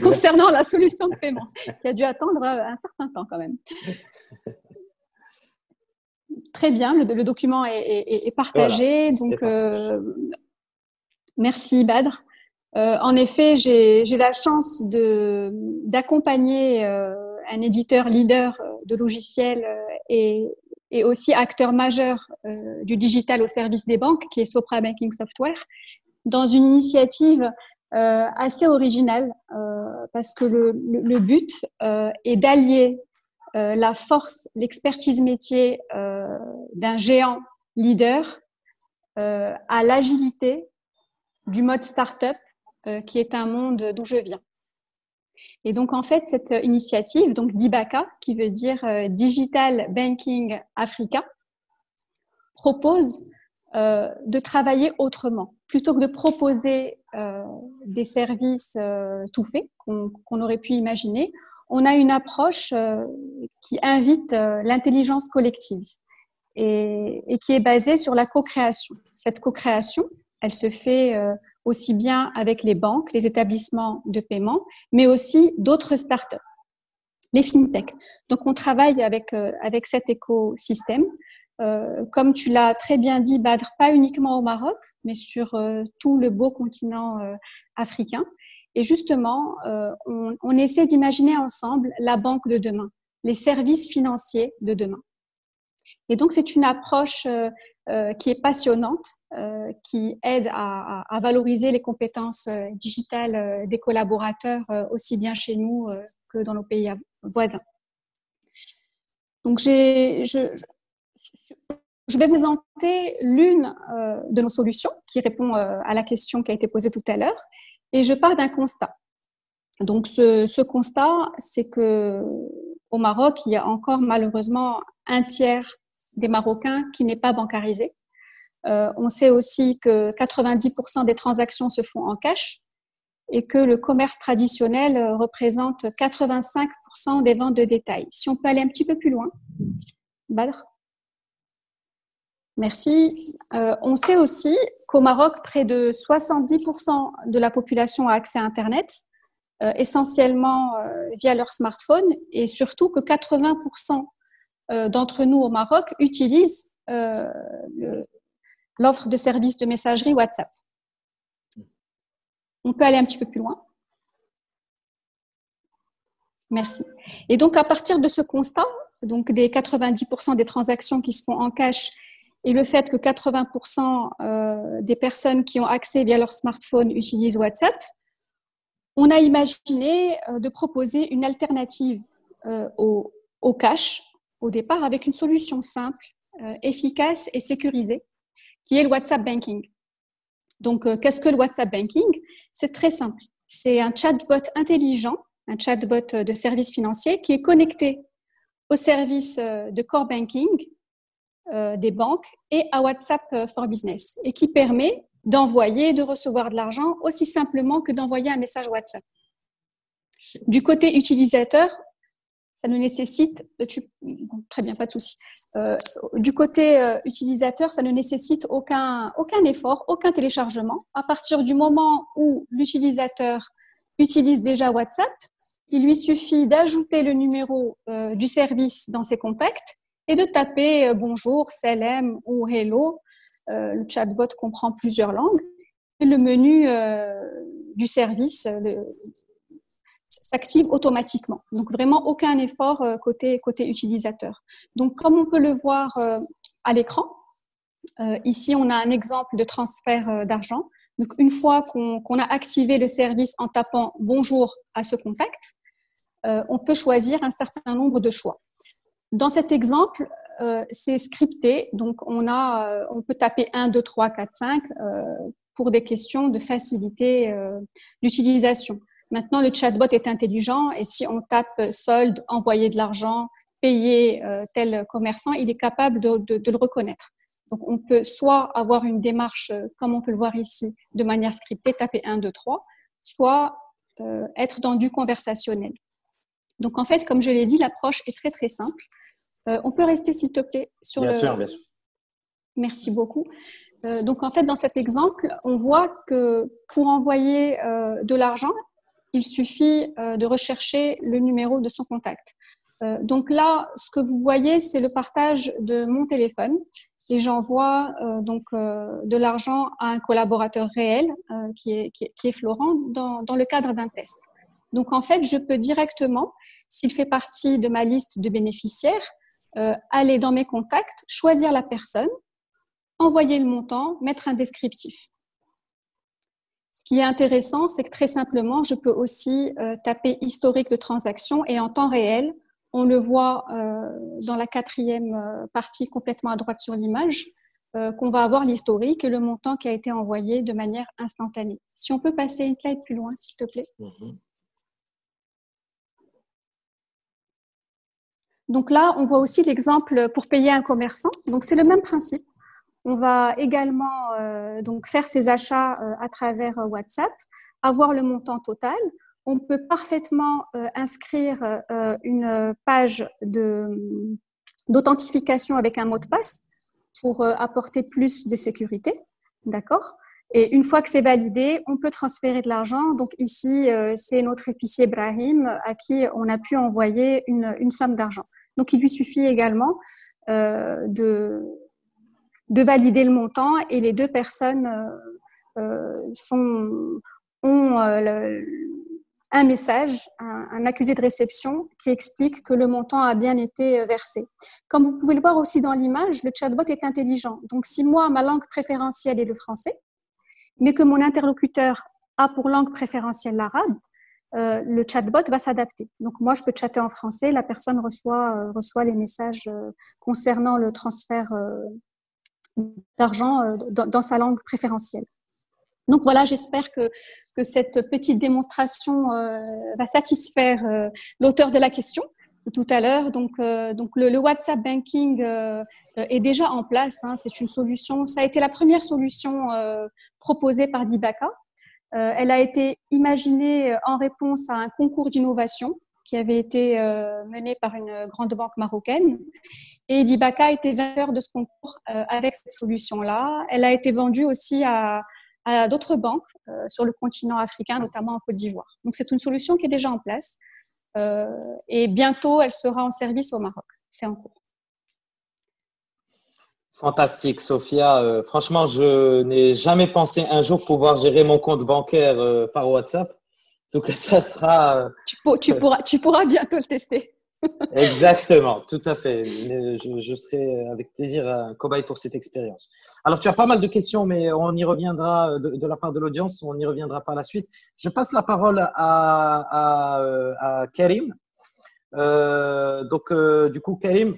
concernant la solution de paiement, qui a dû attendre un certain temps quand même. Très bien, le document est partagé, voilà, donc merci Badr. En effet, j'ai la chance d'accompagner un éditeur leader de logiciels et aussi acteur majeur du digital au service des banques, qui est Sopra Banking Software, dans une initiative assez originale, parce que le but est d'allier la force, l'expertise métier d'un géant leader à l'agilité du mode start-up, qui est un monde d'où je viens. Et donc, en fait, cette initiative, donc DIBACA, qui veut dire Digital Banking Africa, propose de travailler autrement. Plutôt que de proposer des services tout faits qu'on aurait pu imaginer, on a une approche qui invite l'intelligence collective et qui est basée sur la co-création. Cette co-création, elle se fait aussi bien avec les banques, les établissements de paiement, mais aussi d'autres startups, les fintechs. Donc, on travaille avec cet écosystème. Comme tu l'as très bien dit, Badr, pas uniquement au Maroc, mais sur tout le beau continent africain. Et justement, on essaie d'imaginer ensemble la banque de demain, les services financiers de demain. Et donc, c'est une approche qui est passionnante, qui aide à valoriser les compétences digitales des collaborateurs, aussi bien chez nous que dans nos pays voisins. Donc, je vais vous présenter l'une de nos solutions qui répond à la question qui a été posée tout à l'heure. Et je pars d'un constat. Donc, ce constat, c'est que au Maroc, il y a encore malheureusement un tiers des Marocains qui n'est pas bancarisé. On sait aussi que 90% des transactions se font en cash et que le commerce traditionnel représente 85% des ventes de détail. Si on peut aller un petit peu plus loin, Badr. Merci. On sait aussi qu'au Maroc, près de 70% de la population a accès à Internet, essentiellement via leur smartphone, et surtout que 80% d'entre nous au Maroc utilisent l'offre de services de messagerie WhatsApp. On peut aller un petit peu plus loin. Merci. Et donc, à partir de ce constat, donc des 90% des transactions qui se font en cash et le fait que 80% des personnes qui ont accès via leur smartphone utilisent WhatsApp, on a imaginé de proposer une alternative au cash au départ avec une solution simple, efficace et sécurisée, qui est le WhatsApp Banking. Donc, qu'est-ce que le WhatsApp Banking? C'est très simple. C'est un chatbot intelligent, un chatbot de service financier qui est connecté au service de core banking des banques et à WhatsApp for Business et qui permet d'envoyer et de recevoir de l'argent aussi simplement que d'envoyer un message WhatsApp. Du côté utilisateur, ça ne nécessite… très bien, pas de souci. Du côté utilisateur, ça ne nécessite aucun effort, aucun téléchargement. À partir du moment où l'utilisateur utilise déjà WhatsApp, il lui suffit d'ajouter le numéro du service dans ses contacts et de taper bonjour, salam ou hello. Le chatbot comprend plusieurs langues. Et le menu du service s'active automatiquement. Donc, vraiment aucun effort côté utilisateur. Donc, comme on peut le voir à l'écran, ici, on a un exemple de transfert d'argent. Donc, une fois qu'on a activé le service en tapant « Bonjour » à ce contact, on peut choisir un certain nombre de choix. Dans cet exemple, c'est scripté, donc on peut taper 1, 2, 3, 4, 5 pour des questions de facilité d'utilisation. Maintenant, le chatbot est intelligent et si on tape solde, envoyer de l'argent, payer tel commerçant, il est capable de le reconnaître. Donc, on peut soit avoir une démarche, comme on peut le voir ici, de manière scriptée, taper 1, 2, 3, soit être dans du conversationnel. Donc, en fait, comme je l'ai dit, l'approche est très, très simple. On peut rester, s'il te plaît, sur bien sûr, bien sûr. Merci beaucoup. Donc, en fait, dans cet exemple, on voit que pour envoyer de l'argent, il suffit de rechercher le numéro de son contact. Donc là, ce que vous voyez, c'est le partage de mon téléphone et j'envoie de l'argent à un collaborateur réel qui est Florent dans le cadre d'un test. Donc en fait, je peux directement, s'il fait partie de ma liste de bénéficiaires, aller dans mes contacts, choisir la personne, envoyer le montant, mettre un descriptif. Ce qui est intéressant, c'est que très simplement, je peux aussi taper historique de transaction et en temps réel, on le voit dans la 4e partie complètement à droite sur l'image, qu'on va avoir l'historique et le montant qui a été envoyé de manière instantanée. Si on peut passer une slide plus loin, s'il te plaît. Donc là, on voit aussi l'exemple pour payer un commerçant. Donc c'est le même principe. On va également donc faire ses achats à travers WhatsApp, avoir le montant total. On peut parfaitement inscrire une page d'authentification avec un mot de passe pour apporter plus de sécurité, d'accord? Et une fois que c'est validé, on peut transférer de l'argent. Donc ici, c'est notre épicier Brahim à qui on a pu envoyer une somme d'argent. Donc il lui suffit également de valider le montant et les deux personnes ont un message, un accusé de réception qui explique que le montant a bien été versé. Comme vous pouvez le voir aussi dans l'image, le chatbot est intelligent. Donc, si moi, ma langue préférentielle est le français, mais que mon interlocuteur a pour langue préférentielle l'arabe, le chatbot va s'adapter. Donc, moi, je peux chatter en français, la personne reçoit les messages concernant le transfert d'argent dans sa langue préférentielle. Donc voilà, j'espère que cette petite démonstration va satisfaire l'auteur de la question de tout à l'heure. Donc le WhatsApp Banking est déjà en place. Hein, c'est une solution. Ça a été la première solution proposée par Dibaka. Elle a été imaginée en réponse à un concours d'innovation qui avait été mené par une grande banque marocaine. Et Dibaka était vainqueur de ce concours avec cette solution-là. Elle a été vendue aussi à d'autres banques sur le continent africain, notamment en Côte d'Ivoire. Donc, c'est une solution qui est déjà en place et bientôt, elle sera en service au Maroc. C'est en cours. Fantastique, Sophia. Franchement, je n'ai jamais pensé un jour pouvoir gérer mon compte bancaire par WhatsApp. En tout cas, ça sera… Tu pourras bientôt le tester. Exactement, tout à fait. Je serai avec plaisir un cobaye pour cette expérience. Alors, tu as pas mal de questions, mais on y reviendra de la part de l'audience. On y reviendra par la suite. Je passe la parole à Karim. Du coup, Karim,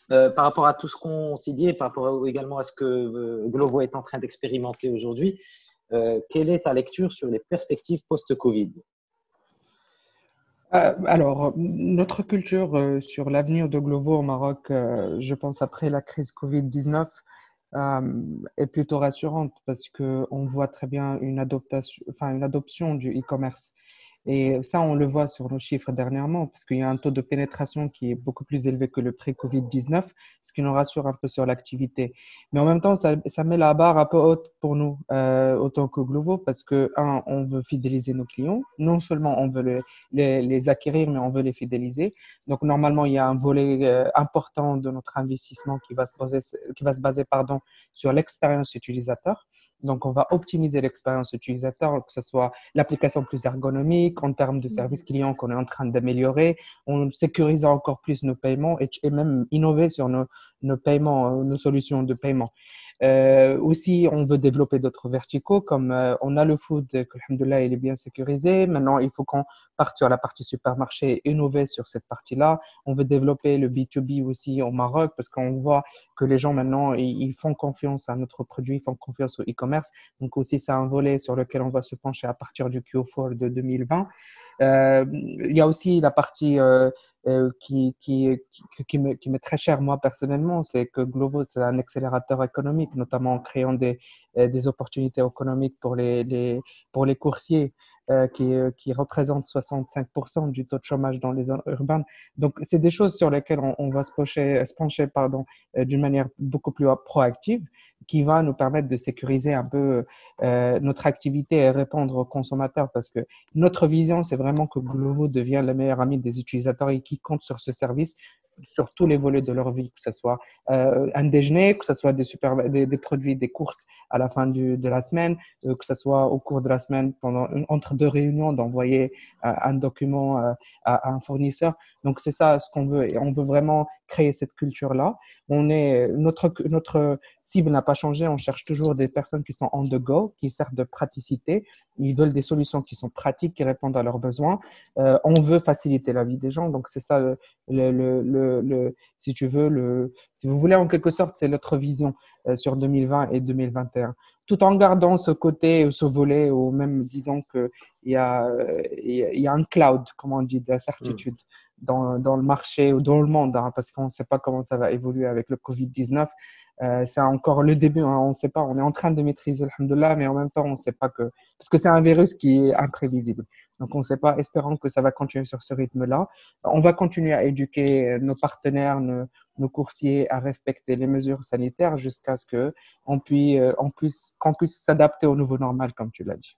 par rapport à tout ce qu'on s'est dit et par rapport également à ce que Glovo est en train d'expérimenter aujourd'hui, quelle est ta lecture sur les perspectives post-Covid? Alors, notre culture sur l'avenir de Glovo au Maroc, je pense après la crise Covid-19, est plutôt rassurante parce qu'on voit très bien une adoption du e-commerce. Et ça, on le voit sur nos chiffres dernièrement, parce qu'il y a un taux de pénétration qui est beaucoup plus élevé que le pré-Covid-19, ce qui nous rassure un peu sur l'activité. Mais en même temps, ça met la barre un peu haute pour nous, autant que Glovo, parce que, on veut fidéliser nos clients. Non seulement on veut les acquérir, mais on veut les fidéliser. Donc, normalement, il y a un volet important de notre investissement qui va se baser sur l'expérience utilisateur. Donc, on va optimiser l'expérience utilisateur, que ce soit l'application plus ergonomique, en termes de service client qu'on est en train d'améliorer, on sécurise encore plus nos paiements et même innover sur nos paiements, nos solutions de paiement. Aussi, on veut développer d'autres verticaux, comme on a le food, que, alhamdoulilah, il est bien sécurisé. Maintenant, il faut qu'on parte sur la partie supermarché et innover sur cette partie-là. On veut développer le B2B aussi au Maroc, parce qu'on voit que les gens maintenant, ils font confiance à notre produit, ils font confiance au e-commerce. Donc aussi, c'est un volet sur lequel on va se pencher à partir du Q4 de 2020. Il y a aussi la partie qui m'est très chère, moi, personnellement, c'est que Glovo, c'est un accélérateur économique, notamment en créant des opportunités économiques pour les coursiers. Qui représentent 65% du taux de chômage dans les zones urbaines. Donc, c'est des choses sur lesquelles on va se pencher d'une manière beaucoup plus proactive, qui va nous permettre de sécuriser un peu notre activité et répondre aux consommateurs, parce que notre vision, c'est vraiment que Glovo devient le meilleur ami des utilisateurs et qui compte sur ce service sur tous les volets de leur vie, que ce soit un déjeuner, que ce soit des produits, des courses à la fin de la semaine, que ce soit au cours de la semaine, entre deux réunions, d'envoyer un document à un fournisseur. Donc, c'est ça ce qu'on veut. Et on veut vraiment créer cette culture-là. Notre cible n'a pas changé. On cherche toujours des personnes qui sont on the go, qui servent de praticité. Ils veulent des solutions qui sont pratiques, qui répondent à leurs besoins. On veut faciliter la vie des gens. Donc, c'est ça, si tu veux, si vous voulez, en quelque sorte, c'est notre vision sur 2020 et 2021. Tout en gardant ce côté, ce volet, ou même disons qu'il y a un cloud, comme on dit, d'incertitude dans le marché ou dans le monde, hein, parce qu'on ne sait pas comment ça va évoluer avec le Covid-19. C'est encore le début, hein, on ne sait pas. On est en train de maîtriser, alhamdoulilah, mais en même temps, on ne sait pas parce que c'est un virus qui est imprévisible. Donc, on ne sait pas, espérons que ça va continuer sur ce rythme-là. On va continuer à éduquer nos partenaires, nos coursiers à respecter les mesures sanitaires jusqu'à ce qu'on puisse s'adapter au nouveau normal, comme tu l'as dit.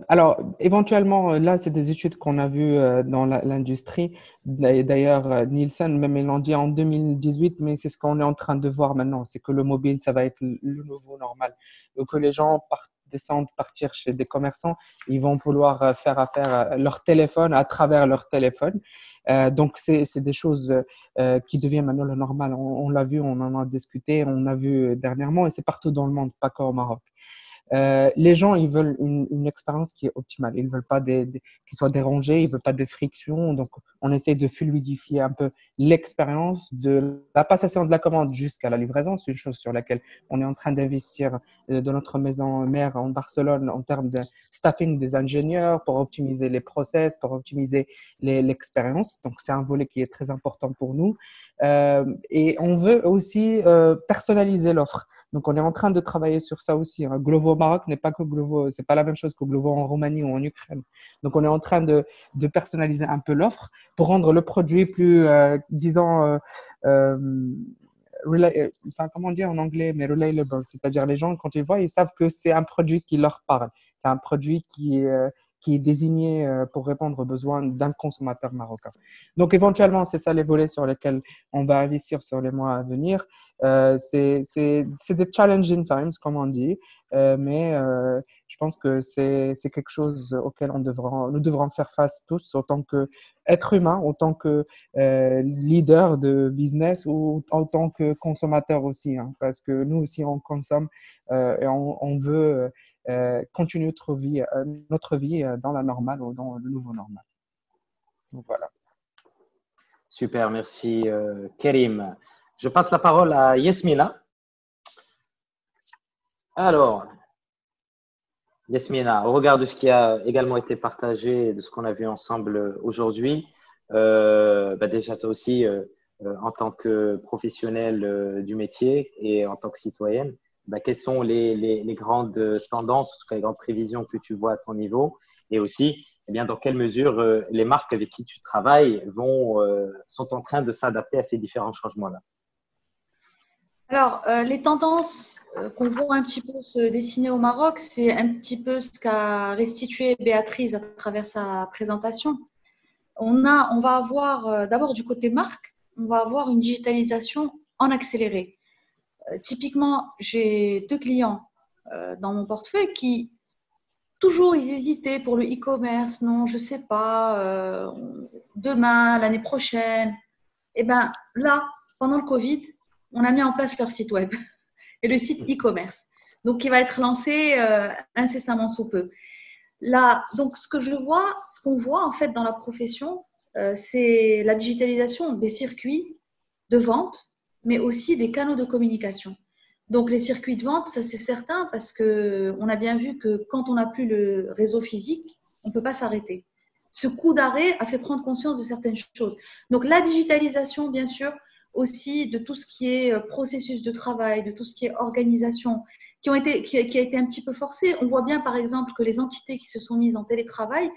Alors, éventuellement, là, c'est des études qu'on a vues dans l'industrie. D'ailleurs, Nielsen, même, ils l'ont dit en 2018, mais c'est ce qu'on est en train de voir maintenant. C'est que le mobile, ça va être le nouveau normal. Donc, que les gens partir chez des commerçants, ils vont vouloir faire affaire à leur téléphone, à travers leur téléphone. Donc, c'est des choses qui deviennent maintenant le normal. On l'a vu, on en a discuté, on a vu dernièrement, et c'est partout dans le monde, pas qu'au Maroc. Les gens, ils veulent une expérience qui est optimale. Ils ne veulent pas qu'ils soient dérangés, ils ne veulent pas de friction. Donc, on essaie de fluidifier un peu l'expérience de la passation de la commande jusqu'à la livraison. C'est une chose sur laquelle on est en train d'investir de notre maison mère en Barcelone en termes de staffing des ingénieurs pour optimiser les process, pour optimiser l'expérience. Donc, c'est un volet qui est très important pour nous. Et on veut aussi personnaliser l'offre. Donc, on est en train de travailler sur ça aussi. Hein. Glovo au Maroc n'est pas que Glovo, c'est pas la même chose que Glovo en Roumanie ou en Ukraine. Donc, on est en train de personnaliser un peu l'offre pour rendre le produit plus, disons, comment dire en anglais, mais relatable. C'est-à-dire, les gens, quand ils voient, ils savent que c'est un produit qui leur parle. C'est un produit qui est désigné pour répondre aux besoins d'un consommateur marocain. Donc, éventuellement, c'est ça les volets sur lesquels on va investir sur les mois à venir. C'est des challenging times, comme on dit, mais je pense que c'est quelque chose auquel nous devrons faire face tous, autant qu'être humain, autant que leader de business ou en tant que consommateur aussi, hein, parce que nous aussi, on consomme et on veut continuer notre vie dans la normale ou dans le nouveau normal. Donc, voilà. Super, merci Karim. Je passe la parole à Yasmina. Alors, Yasmina, au regard de ce qui a également été partagé, de ce qu'on a vu ensemble aujourd'hui, déjà toi aussi, en tant que professionnelle du métier et en tant que citoyenne, quelles sont les grandes tendances, en tout cas les grandes prévisions que tu vois à ton niveau, et aussi, dans quelle mesure les marques avec qui tu travailles sont en train de s'adapter à ces différents changements-là? Alors, les tendances qu'on voit un petit peu se dessiner au Maroc, c'est un petit peu ce qu'a restitué Béatrice à travers sa présentation. On va avoir, d'abord du côté marque, on va avoir une digitalisation en accéléré. Typiquement, j'ai 2 clients dans mon portefeuille qui, toujours, ils hésitaient pour le e-commerce. Non, je ne sais pas, demain, l'année prochaine. Et bien là, pendant le Covid, on a mis en place leur site web et le site e-commerce. Donc, qui va être lancé incessamment sous peu. Là, donc, ce qu'on voit en fait dans la profession, c'est la digitalisation des circuits de vente, mais aussi des canaux de communication. Donc, les circuits de vente, ça c'est certain parce qu'on a bien vu que quand on n'a plus le réseau physique, on ne peut pas s'arrêter. Ce coup d'arrêt a fait prendre conscience de certaines choses. Donc, la digitalisation, bien sûr, aussi de tout ce qui est processus de travail, de tout ce qui est organisation, qui a été un petit peu forcé. On voit bien, par exemple, que les entités qui se sont mises en télétravail,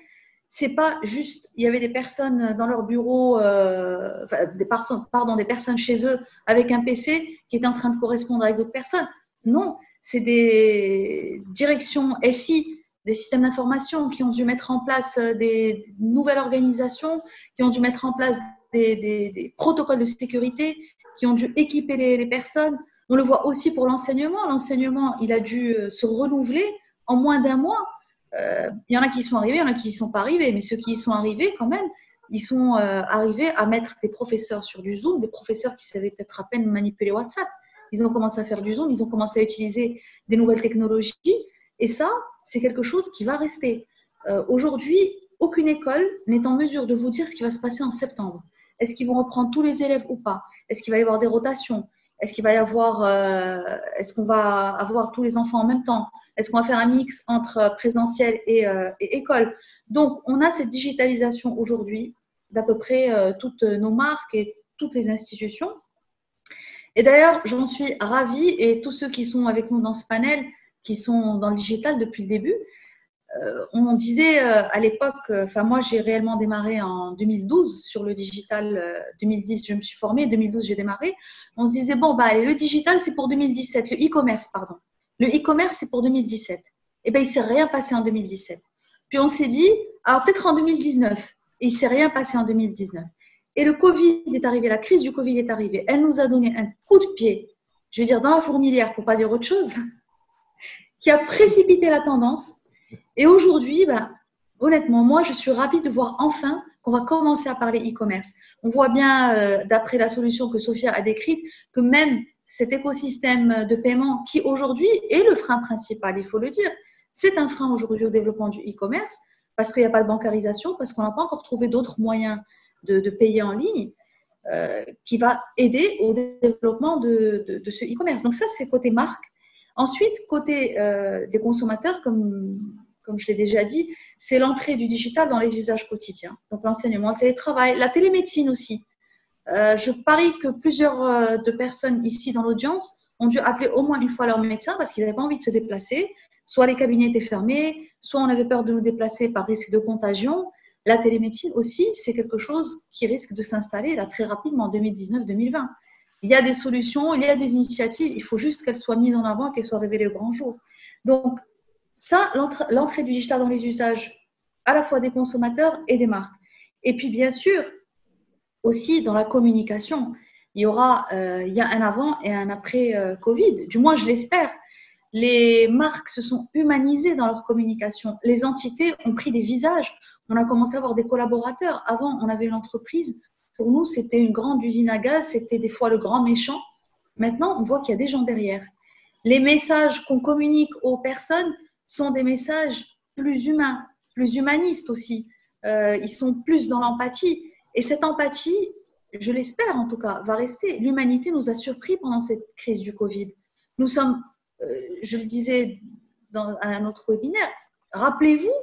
c'est pas juste, il y avait des personnes dans leur bureau, des personnes chez eux avec un PC qui étaient en train de correspondre avec d'autres personnes. Non, c'est des directions SI, des systèmes d'information qui ont dû mettre en place des nouvelles organisations, qui ont dû mettre en place des protocoles de sécurité, qui ont dû équiper les personnes. On le voit aussi pour l'enseignement. L'enseignement, il a dû se renouveler en moins d'un mois. Il y en a qui y sont arrivés, il y en a qui n'y sont pas arrivés, mais ceux qui y sont arrivés quand même, ils sont arrivés à mettre des professeurs sur du Zoom, des professeurs qui savaient peut-être à peine manipuler WhatsApp. Ils ont commencé à faire du Zoom, ils ont commencé à utiliser des nouvelles technologies et ça, c'est quelque chose qui va rester. Aujourd'hui, aucune école n'est en mesure de vous dire ce qui va se passer en septembre. Est-ce qu'ils vont reprendre tous les élèves ou pas? Est-ce qu'il va y avoir des rotations? Est-ce qu'il va y avoir, est-ce qu'on va avoir tous les enfants en même temps? Est-ce qu'on va faire un mix entre présentiel et école? Donc, on a cette digitalisation aujourd'hui d'à peu près toutes nos marques et toutes les institutions. Et d'ailleurs, j'en suis ravie et tous ceux qui sont avec nous dans ce panel, qui sont dans le digital depuis le début, on disait à l'époque, moi j'ai réellement démarré en 2012 sur le digital, 2010 je me suis formée, 2012 j'ai démarré, on se disait bon allez, le digital c'est pour 2017, le e-commerce pardon, le e-commerce c'est pour 2017, et il ne s'est rien passé en 2017, puis on s'est dit alors peut-être en 2019, et il ne s'est rien passé en 2019, et le Covid est arrivé, la crise du Covid est arrivée, elle nous a donné un coup de pied, je veux dire dans la fourmilière pour ne pas dire autre chose, qui a précipité la tendance. Et aujourd'hui, honnêtement, moi, je suis ravie de voir enfin qu'on va commencer à parler e-commerce. On voit bien, d'après la solution que Sophia a décrite, que même cet écosystème de paiement qui aujourd'hui est le frein principal, il faut le dire, c'est un frein aujourd'hui au développement du e-commerce parce qu'il n'y a pas de bancarisation, parce qu'on n'a pas encore trouvé d'autres moyens de payer en ligne qui va aider au développement de ce e-commerce. Donc ça, c'est côté marque. Ensuite, côté des consommateurs, comme je l'ai déjà dit, c'est l'entrée du digital dans les usages quotidiens. Donc, l'enseignement, le télétravail, la télémédecine aussi. Je parie que plusieurs de personnes ici dans l'audience ont dû appeler au moins une fois leur médecin parce qu'ils n'avaient pas envie de se déplacer. Soit les cabinets étaient fermés, soit on avait peur de nous déplacer par risque de contagion. La télémédecine aussi, c'est quelque chose qui risque de s'installer là très rapidement en 2019-2020. Il y a des solutions, il y a des initiatives, il faut juste qu'elles soient mises en avant et qu'elles soient révélées au grand jour. Donc, ça, l'entrée du digital dans les usages, à la fois des consommateurs et des marques. Et puis, bien sûr, aussi dans la communication, il y a un avant et un après Covid. Du moins, je l'espère. Les marques se sont humanisées dans leur communication. Les entités ont pris des visages. On a commencé à avoir des collaborateurs. Avant, on avait une entreprise. Pour nous, c'était une grande usine à gaz. C'était des fois le grand méchant. Maintenant, on voit qu'il y a des gens derrière. Les messages qu'on communique aux personnes sont des messages plus humains, plus humanistes aussi. Ils sont plus dans l'empathie. Et cette empathie, je l'espère en tout cas, va rester. L'humanité nous a surpris pendant cette crise du Covid. Nous sommes, je le disais dans un autre webinaire, rappelez-vous,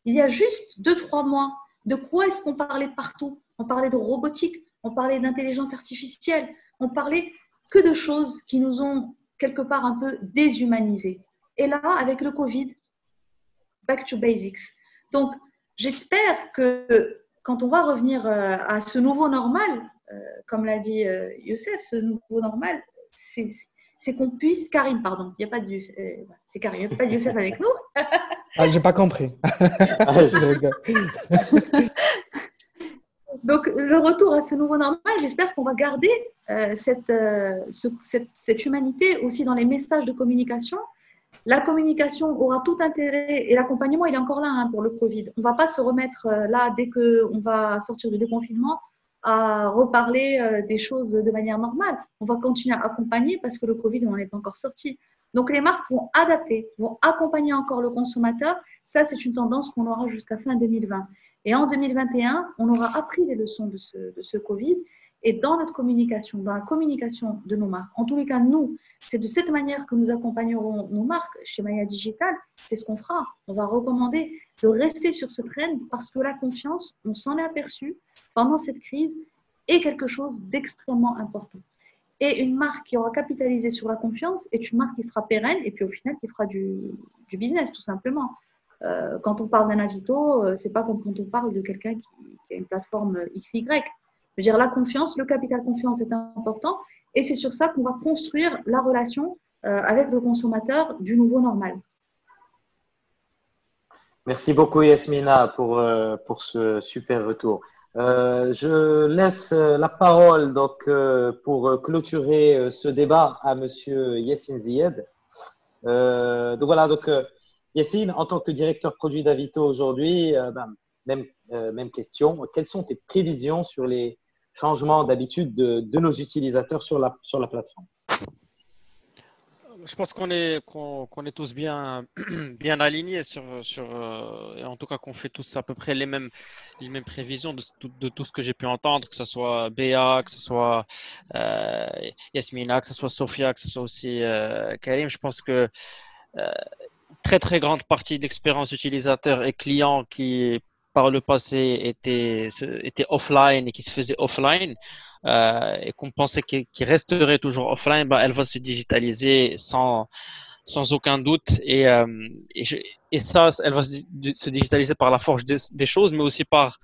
il y a juste 2-3 mois, de quoi est-ce qu'on parlait partout? On parlait de robotique, on parlait d'intelligence artificielle, on parlait que de choses qui nous ont quelque part un peu déshumanisés. Et là, avec le Covid, back to basics. Donc, j'espère que quand on va revenir à ce nouveau normal, comme l'a dit Youssef, ce nouveau normal, c'est qu'on puisse… Karim, pardon, il n'y a pas de… c'est Karim, il n'y a pas de Youssef avec nous. Ah, j'ai pas compris. Donc, le retour à ce nouveau normal, j'espère qu'on va garder cette humanité aussi dans les messages de communication. La communication aura tout intérêt et l'accompagnement, il est encore là pour le Covid. On ne va pas se remettre là dès qu'on va sortir du déconfinement à reparler des choses de manière normale. On va continuer à accompagner parce que le Covid, on n'en est pas encore sorti. Donc, les marques vont adapter, vont accompagner encore le consommateur. Ça, c'est une tendance qu'on aura jusqu'à fin 2020. Et en 2021, on aura appris les leçons de ce Covid. Et dans notre communication, dans la communication de nos marques, en tous les cas, nous, c'est de cette manière que nous accompagnerons nos marques chez Maya Digital. C'est ce qu'on fera. On va recommander de rester sur ce trend parce que la confiance, on s'en est aperçu pendant cette crise, est quelque chose d'extrêmement important. Et une marque qui aura capitalisé sur la confiance est une marque qui sera pérenne et puis au final qui fera du business tout simplement. Quand on parle d'un Avito, c'est pas comme quand on parle de quelqu'un qui a une plateforme XY. Je veux dire, la confiance, le capital confiance est important et c'est sur ça qu'on va construire la relation avec le consommateur du nouveau normal. Merci beaucoup Yasmina pour ce super retour. Je laisse la parole donc pour clôturer ce débat à Monsieur Yassine Ziyed. Donc voilà, donc Yassine, en tant que directeur produit d'Avito aujourd'hui, même question. Quelles sont tes prévisions sur les changements d'habitude de nos utilisateurs sur la plateforme? Je pense qu'on est tous bien, bien alignés et en tout cas qu'on fait tous à peu près les mêmes prévisions de tout ce que j'ai pu entendre, que ce soit Béa, que ce soit Yasmina, que ce soit Sophia, que ce soit aussi Karim. Je pense que très très grande partie d'expérience utilisateur et client qui par le passé était offline et qui se faisait offline et qu'on pensait qu'il resterait toujours offline, elle va se digitaliser sans aucun doute et ça, elle va se digitaliser par la force des choses, mais aussi par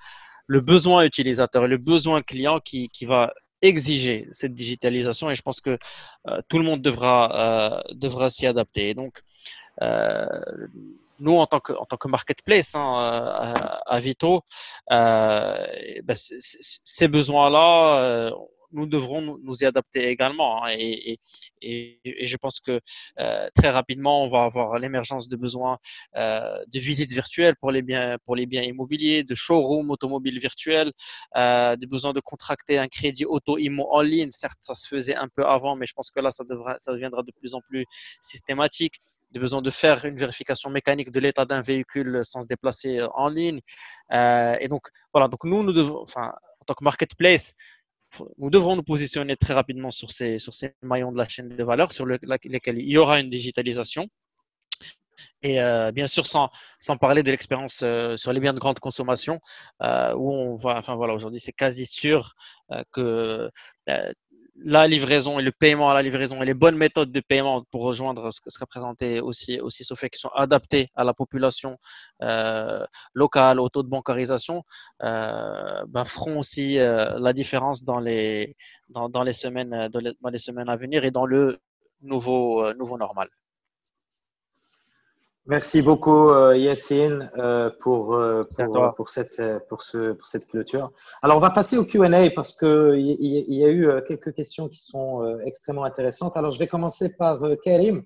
le besoin utilisateur et le besoin client qui va exiger cette digitalisation et je pense que tout le monde devra s'y adapter. Et donc, nous, en tant que marketplace à Vito, ces besoins-là, nous devrons nous y adapter également. Et je pense que très rapidement, on va avoir l'émergence de besoins de visites virtuelles pour les biens immobiliers, de showrooms automobiles virtuels, des besoins de contracter un crédit auto-immo en ligne. Certes, ça se faisait un peu avant, mais je pense que là, ça deviendra de plus en plus systématique. Des besoins de faire une vérification mécanique de l'état d'un véhicule sans se déplacer en ligne. Et donc, voilà. Donc, nous devons, en tant que marketplace, nous devrons nous positionner très rapidement sur ces maillons de la chaîne de valeur sur lesquels il y aura une digitalisation. Et bien sûr, sans parler de l'expérience sur les biens de grande consommation, où on voit, aujourd'hui, c'est quasi sûr que la livraison et le paiement à la livraison et les bonnes méthodes de paiement pour rejoindre ce qu'a présenté aussi Sophie, qui sont adaptées à la population locale, au taux de bancarisation, feront aussi la différence dans les semaines à venir et dans le nouveau normal. Merci beaucoup Yassine pour cette clôture. Alors on va passer au Q&A parce que il y a eu quelques questions qui sont extrêmement intéressantes. Alors je vais commencer par Karim.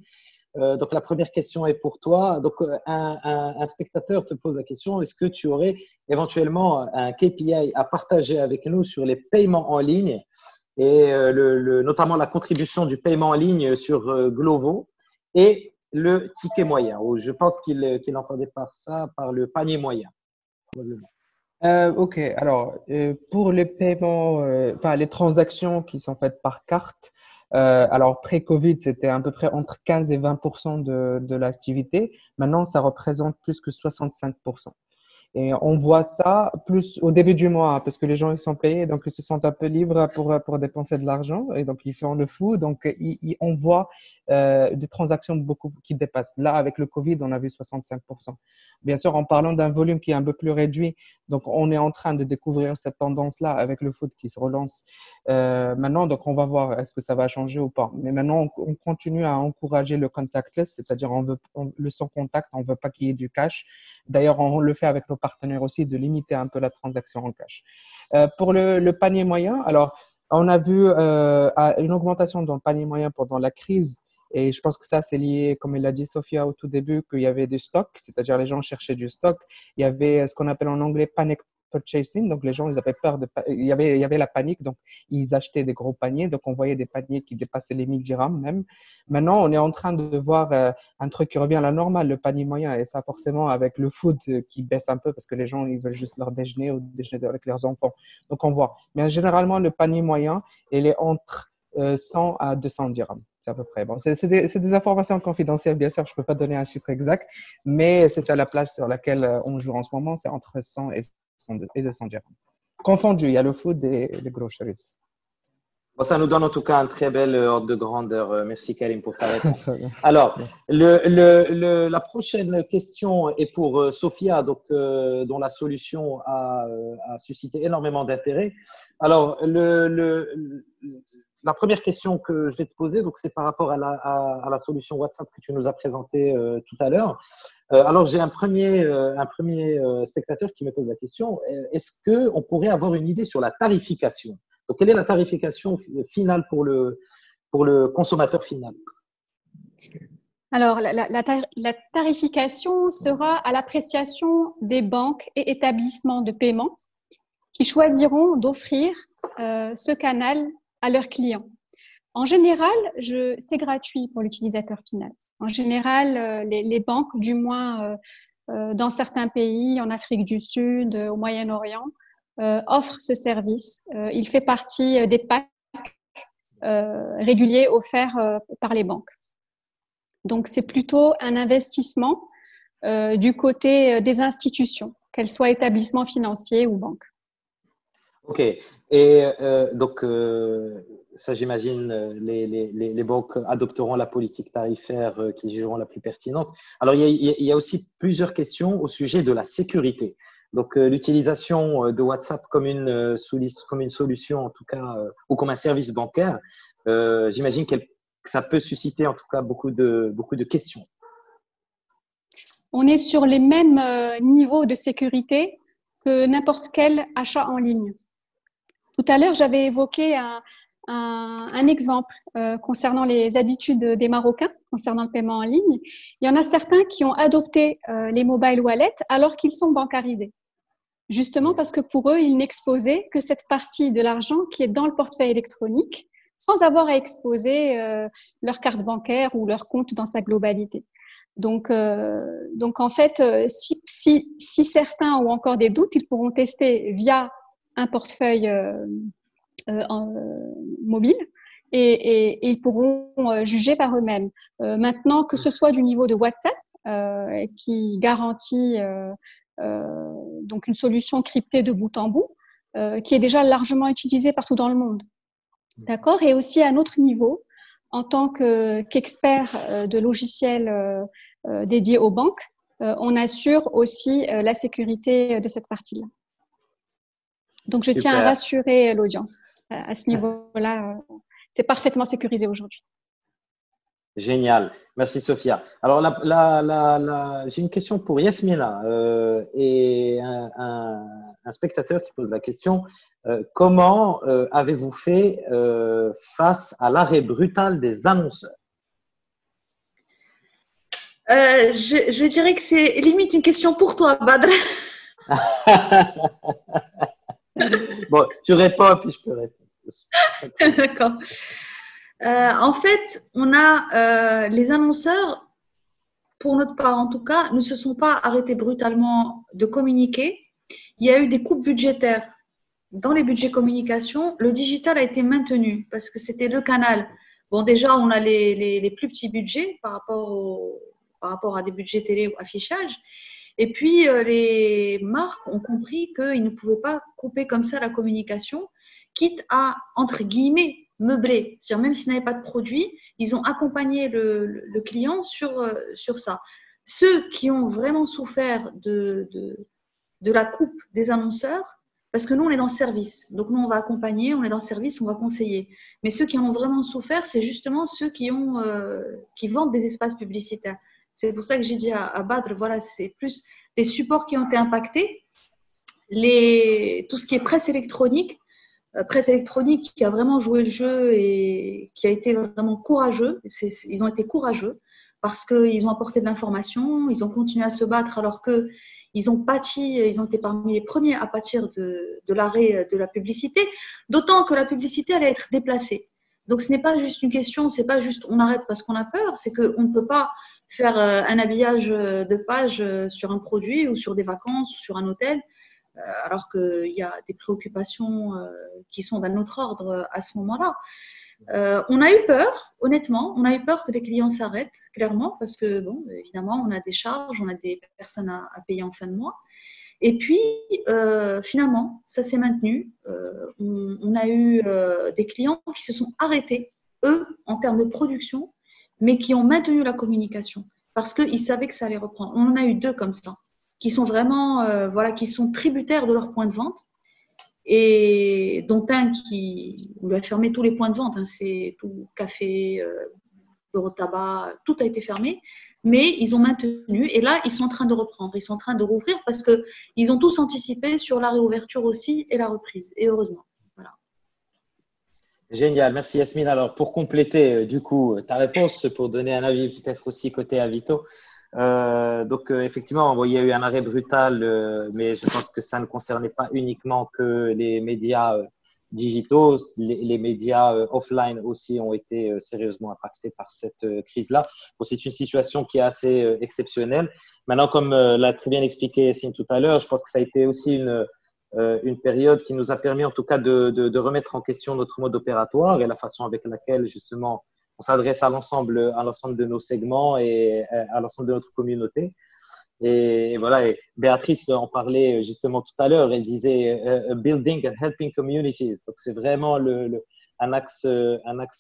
Donc la première question est pour toi. Donc un spectateur te pose la question, est-ce que tu aurais éventuellement un KPI à partager avec nous sur les paiements en ligne et notamment la contribution du paiement en ligne sur Glovo et le ticket moyen, ou je pense qu'il entendait par ça, par le panier moyen, probablement. Ok, alors pour les paiements, les transactions qui sont faites par carte, alors pré-Covid, c'était à peu près entre 15 et 20% de l'activité. Maintenant, ça représente plus que 65%. Et on voit ça plus au début du mois parce que les gens ils sont payés, donc ils se sentent un peu libres pour dépenser de l'argent et donc ils font le fou. Donc on voit des transactions beaucoup qui dépassent. Là, avec le Covid, on a vu 65%. Bien sûr, en parlant d'un volume qui est un peu plus réduit, donc on est en train de découvrir cette tendance-là avec le foot qui se relance maintenant. Donc on va voir est-ce que ça va changer ou pas. Mais maintenant, on continue à encourager le contactless, c'est-à-dire le sans contact, on veut pas qu'il y ait du cash. D'ailleurs, on le fait avec nos partenaires aussi de limiter un peu la transaction en cash. Pour le panier moyen, alors on a vu une augmentation dans le panier moyen pendant la crise et je pense que ça c'est lié, comme il a dit Sophia au tout début, qu'il y avait des stocks, c'est-à-dire les gens cherchaient du stock. Il y avait ce qu'on appelle en anglais purchasing, donc les gens ils avaient peur il y avait la panique, donc ils achetaient des gros paniers, donc on voyait des paniers qui dépassaient les 1000 dirhams même. Maintenant, on est en train de voir un truc qui revient à la normale, le panier moyen, et ça forcément avec le food qui baisse un peu parce que les gens ils veulent juste leur déjeuner ou déjeuner avec leurs enfants. Donc on voit. Mais généralement, le panier moyen, il est entre 100 à 200 dirhams. C'est à peu près. Bon, c'est des informations confidentielles, bien sûr, je ne peux pas donner un chiffre exact, mais c'est ça la plage sur laquelle on joue en ce moment, c'est entre 100 et 200 dirhams. Confondu, il y a le food et les groceries. Bon, ça nous donne en tout cas un très bel ordre de grandeur. Merci Karim pour ta réponse. Alors, la prochaine question est pour Sophia, donc, dont la solution a suscité énormément d'intérêt. Alors, la première question que je vais te poser, donc, c'est par rapport à la solution WhatsApp que tu nous as présentée tout à l'heure. Alors, j'ai un premier spectateur qui me pose la question. Est-ce qu'on pourrait avoir une idée sur la tarification? Donc, quelle est la tarification finale pour le consommateur final? Alors, la tarification sera à l'appréciation des banques et établissements de paiement qui choisiront d'offrir ce canal à leurs clients. En général, c'est gratuit pour l'utilisateur final. En général, les banques, du moins dans certains pays, en Afrique du Sud, au Moyen-Orient, offre ce service. Il fait partie des packs réguliers offerts par les banques. Donc, c'est plutôt un investissement du côté des institutions, qu'elles soient établissements financiers ou banques. OK. Et donc, ça, j'imagine, les banques adopteront la politique tarifaire qu'ils jugeront la plus pertinente. Alors, il y a aussi plusieurs questions au sujet de la sécurité. Donc, l'utilisation de WhatsApp comme une solution, en tout cas, ou comme un service bancaire, j'imagine que ça peut susciter, en tout cas, beaucoup de questions. On est sur les mêmes niveaux de sécurité que n'importe quel achat en ligne. Tout à l'heure, j'avais évoqué un exemple concernant les habitudes des Marocains, concernant le paiement en ligne. Il y en a certains qui ont adopté les mobile wallets alors qu'ils sont bancarisés. Justement parce que pour eux, ils n'exposaient que cette partie de l'argent qui est dans le portefeuille électronique sans avoir à exposer leur carte bancaire ou leur compte dans sa globalité. Donc en fait, si certains ont encore des doutes, ils pourront tester via un portefeuille mobile et ils pourront juger par eux-mêmes. Maintenant, que ce soit du niveau de WhatsApp qui garantit donc une solution cryptée de bout en bout, qui est déjà largement utilisée partout dans le monde. D'accord ? Et aussi à un autre niveau, en tant qu'expert de logiciels dédiés aux banques, on assure aussi la sécurité de cette partie-là. Donc, je tiens à rassurer l'audience. À ce niveau-là, c'est parfaitement sécurisé aujourd'hui. Génial. Merci, Sophia. Alors, j'ai une question pour Yasmina et un spectateur qui pose la question. Comment avez-vous fait face à l'arrêt brutal des annonceurs? Je dirais que c'est limite une question pour toi, Badr. Bon, tu réponds, puis je peux répondre. D'accord. En fait, on a les annonceurs, pour notre part en tout cas, ne se sont pas arrêtés brutalement de communiquer. Il y a eu des coupes budgétaires dans les budgets communication. Le digital a été maintenu parce que c'était le canal. Bon, déjà, on a les plus petits budgets par rapport à des budgets télé ou affichage. Et puis, les marques ont compris qu'ils ne pouvaient pas couper comme ça la communication, quitte à, entre guillemets, meubler. C'est-à-dire, même s'ils n'avaient pas de produit, ils ont accompagné le client sur ça. Ceux qui ont vraiment souffert de la coupe des annonceurs, parce que nous, on est dans le service. Donc, nous, on va accompagner, on est dans le service, on va conseiller. Mais ceux qui en ont vraiment souffert, c'est justement ceux qui vendent des espaces publicitaires. C'est pour ça que j'ai dit à Badr, voilà, c'est plus les supports qui ont été impactés, tout ce qui est presse électronique qui a vraiment joué le jeu et qui a été vraiment courageux. Ils ont été courageux parce qu'ils ont apporté de l'information, ils ont continué à se battre alors qu'ils ont pâti, ils ont été parmi les premiers à pâtir de l'arrêt de la publicité, d'autant que la publicité allait être déplacée. Donc ce n'est pas juste une question, c'est pas juste on arrête parce qu'on a peur, c'est qu'on ne peut pas faire un habillage de page sur un produit ou sur des vacances ou sur un hôtel, alors qu'il y a des préoccupations qui sont d'un autre ordre à ce moment-là. On a eu peur, honnêtement, on a eu peur que des clients s'arrêtent, clairement, parce que, bon, évidemment, on a des charges, on a des personnes à payer en fin de mois. Et puis, finalement, ça s'est maintenu. On a eu des clients qui se sont arrêtés, eux, en termes de production, mais qui ont maintenu la communication parce qu'ils savaient que ça allait reprendre. On en a eu 2 comme ça, qui sont vraiment, voilà, qui sont tributaires de leur point de vente, et dont un qui lui a fermé tous les points de vente, hein, c'est tout, café, bureau de tabac, tout a été fermé, mais ils ont maintenu, et là, ils sont en train de reprendre, ils sont en train de rouvrir parce qu'ils ont tous anticipé sur la réouverture aussi et la reprise, et heureusement. Voilà. Génial, merci Yasmine. Alors, pour compléter du coup ta réponse, pour donner un avis peut-être aussi côté Avito, effectivement, il y a eu un arrêt brutal, mais je pense que ça ne concernait pas uniquement que les médias digitaux, les médias offline aussi ont été sérieusement impactés par cette crise-là. Bon, c'est une situation qui est assez exceptionnelle. Maintenant, comme l'a très bien expliqué Yacine tout à l'heure, je pense que ça a été aussi une période qui nous a permis en tout cas de remettre en question notre mode opératoire et la façon avec laquelle justement on s'adresse à l'ensemble de nos segments et à l'ensemble de notre communauté. Et voilà, et Béatrice en parlait justement tout à l'heure, elle disait building and helping communities. Donc c'est vraiment un axe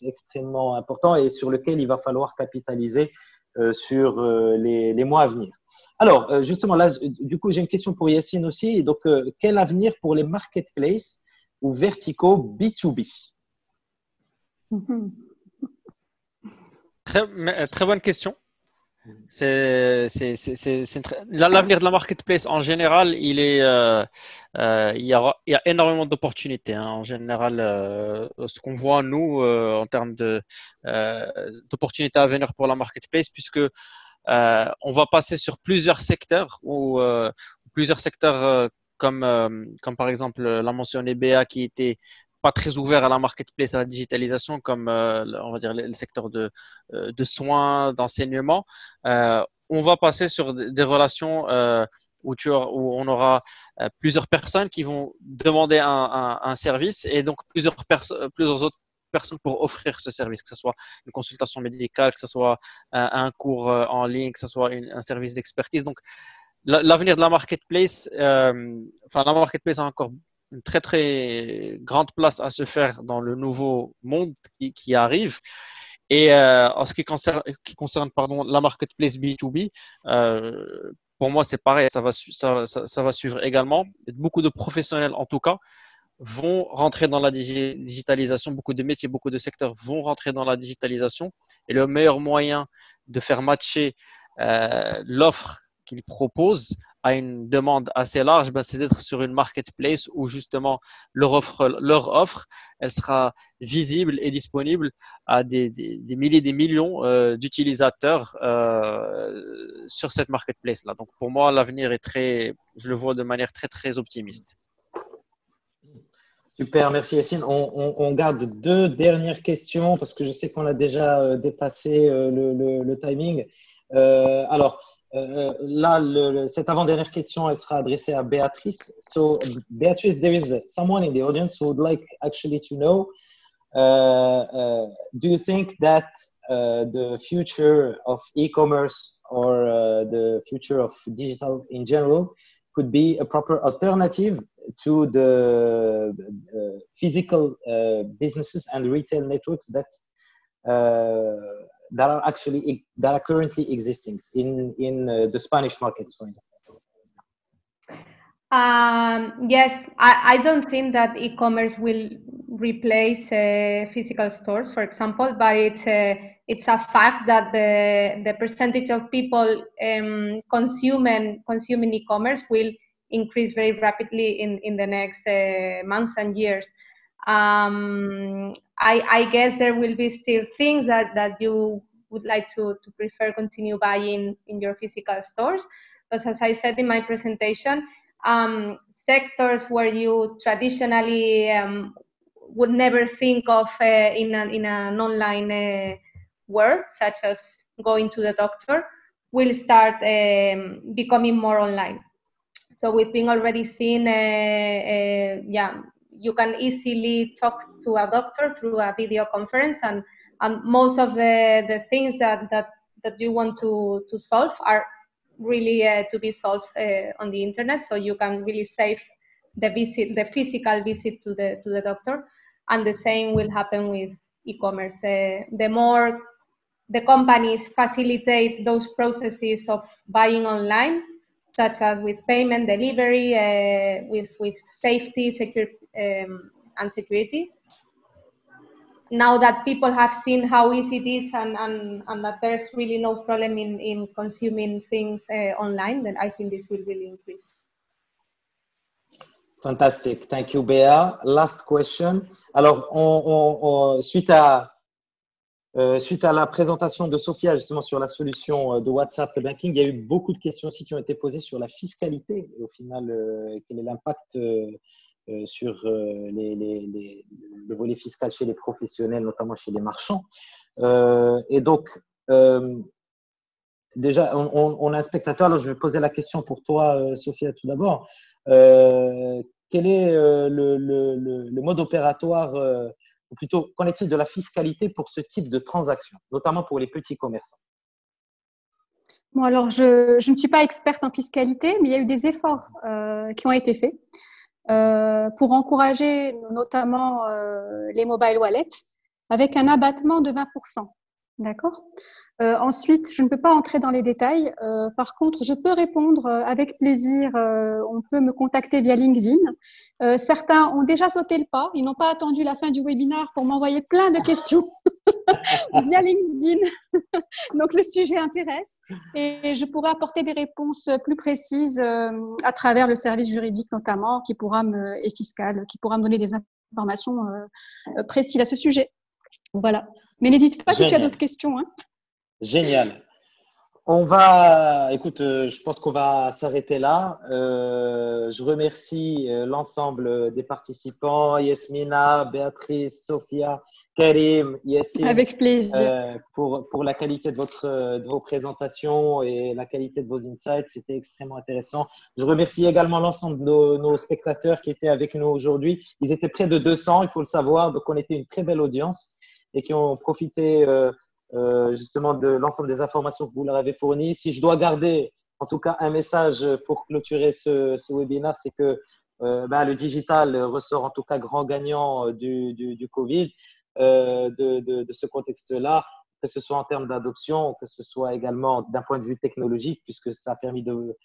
extrêmement important et sur lequel il va falloir capitaliser sur les mois à venir. Alors, justement, là, du coup, j'ai une question pour Yacine aussi. Donc, quel avenir pour les marketplaces ou verticaux B2B? Très bonne question. L'avenir de la marketplace en général, il y a énormément d'opportunités, hein. En général, ce qu'on voit nous en termes d'opportunités à venir pour la marketplace, puisque on va passer sur plusieurs secteurs comme par exemple l'a mentionné Béa, qui était pas très ouvert à la marketplace, à la digitalisation, comme on va dire le secteur de soins, d'enseignement. On va passer sur des relations où on aura plusieurs personnes qui vont demander un service, et donc plusieurs autres personnes pour offrir ce service, que ce soit une consultation médicale, que ce soit un cours en ligne, que ce soit un service d'expertise. Donc, l'avenir de la marketplace, la marketplace a encore une très très grande place à se faire dans le nouveau monde qui arrive. Et en ce qui concerne la marketplace B2B, pour moi c'est pareil, ça va suivre également. Beaucoup de professionnels en tout cas vont rentrer dans la digitalisation, beaucoup de métiers, beaucoup de secteurs vont rentrer dans la digitalisation, et le meilleur moyen de faire matcher l'offre qu'ils proposent à une demande assez large, c'est d'être sur une marketplace où justement leur offre, elle sera visible et disponible à des milliers, des millions d'utilisateurs sur cette marketplace-là. Donc pour moi, l'avenir je le vois de manière très très optimiste. Super, merci Yacine. On garde 2 dernières questions parce que je sais qu'on a déjà dépassé le timing. Cette avant-dernière question, elle sera adressée à Béatrice. So, Béatrice, there is someone in the audience who would like actually to know, do you think that the future of e-commerce or the future of digital in general could be a proper alternative to the physical businesses and retail networks that are currently existing in the Spanish markets, for instance? Yes, I don't think that e-commerce will replace physical stores, for example, but it's a fact that the percentage of people consuming e-commerce will increase very rapidly in the next months and years. I guess there will be still things that you would like to prefer continue buying in your physical stores. But as I said in my presentation, sectors where you traditionally would never think of in an online world, such as going to the doctor, will start becoming more online. So we've been already seeing, you can easily talk to a doctor through a video conference, and most of the things that you want to solve are really to be solved on the internet. So you can really save the physical visit to the doctor, and the same will happen with e-commerce. The more the companies facilitate those processes of buying online, such as with payment, delivery, with safety, and security. Now that people have seen how easy it is and that there's really no problem in consuming things online, then I think this will really increase. Fantastic. Thank you, Béa. Last question. Alors, suite à la présentation de Sophia justement sur la solution de WhatsApp Banking, il y a eu beaucoup de questions aussi qui ont été posées sur la fiscalité. Au final, quel est l'impact sur le volet fiscal chez les professionnels, notamment chez les marchands. Et donc, déjà, on a un spectateur. Alors, je vais poser la question pour toi, Sophia, tout d'abord. Quel est le mode opératoire ou plutôt, qu'en est-il de la fiscalité pour ce type de transaction, notamment pour les petits commerçants? Bon, alors, je ne suis pas experte en fiscalité, mais il y a eu des efforts qui ont été faits pour encourager notamment les mobile wallets avec un abattement de 20%. D'accord ? Ensuite, je ne peux pas entrer dans les détails. Par contre, je peux répondre avec plaisir. On peut me contacter via LinkedIn. Certains ont déjà sauté le pas. Ils n'ont pas attendu la fin du webinaire pour m'envoyer plein de questions via LinkedIn. Donc, le sujet intéresse et je pourrai apporter des réponses plus précises à travers le service juridique notamment et fiscal qui pourra me donner des informations précises à ce sujet. Voilà. Mais n'hésite pas si tu as d'autres questions. Hein. Génial. Écoute, je pense qu'on va s'arrêter là. Je remercie l'ensemble des participants, Yasmina, Béatrice, Sophia, Karim, Yassine. Avec plaisir. Pour la qualité de vos présentations et la qualité de vos insights. C'était extrêmement intéressant. Je remercie également l'ensemble de nos spectateurs qui étaient avec nous aujourd'hui. Ils étaient près de 200, il faut le savoir. Donc, on était une très belle audience et qui ont profité justement de l'ensemble des informations que vous leur avez fournies. Si je dois garder en tout cas un message pour clôturer ce webinaire, c'est que le digital ressort en tout cas grand gagnant du Covid, de ce contexte-là, que ce soit en termes d'adoption, que ce soit également d'un point de vue technologique, puisque ça a permis de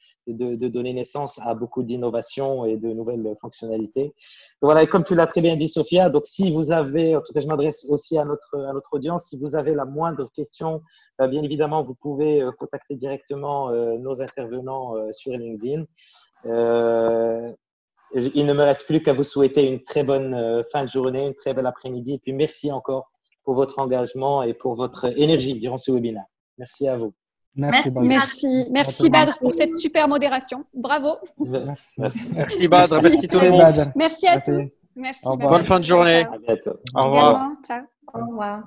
donner naissance à beaucoup d'innovations et de nouvelles fonctionnalités. Donc voilà, et comme tu l'as très bien dit, Sophia, donc si vous avez, en tout cas je m'adresse aussi à notre audience, si vous avez la moindre question, bien évidemment, vous pouvez contacter directement nos intervenants sur LinkedIn. Il ne me reste plus qu'à vous souhaiter une très bonne fin de journée, une très belle après-midi, et puis merci encore pour votre engagement et pour votre énergie durant ce webinaire. Merci à vous. Merci Badr pour cette super modération. Bravo. Merci Badr. Merci tout le monde. Merci à tous. Merci. Bonne fin de journée. Ciao. Au revoir. Ciao. Au revoir.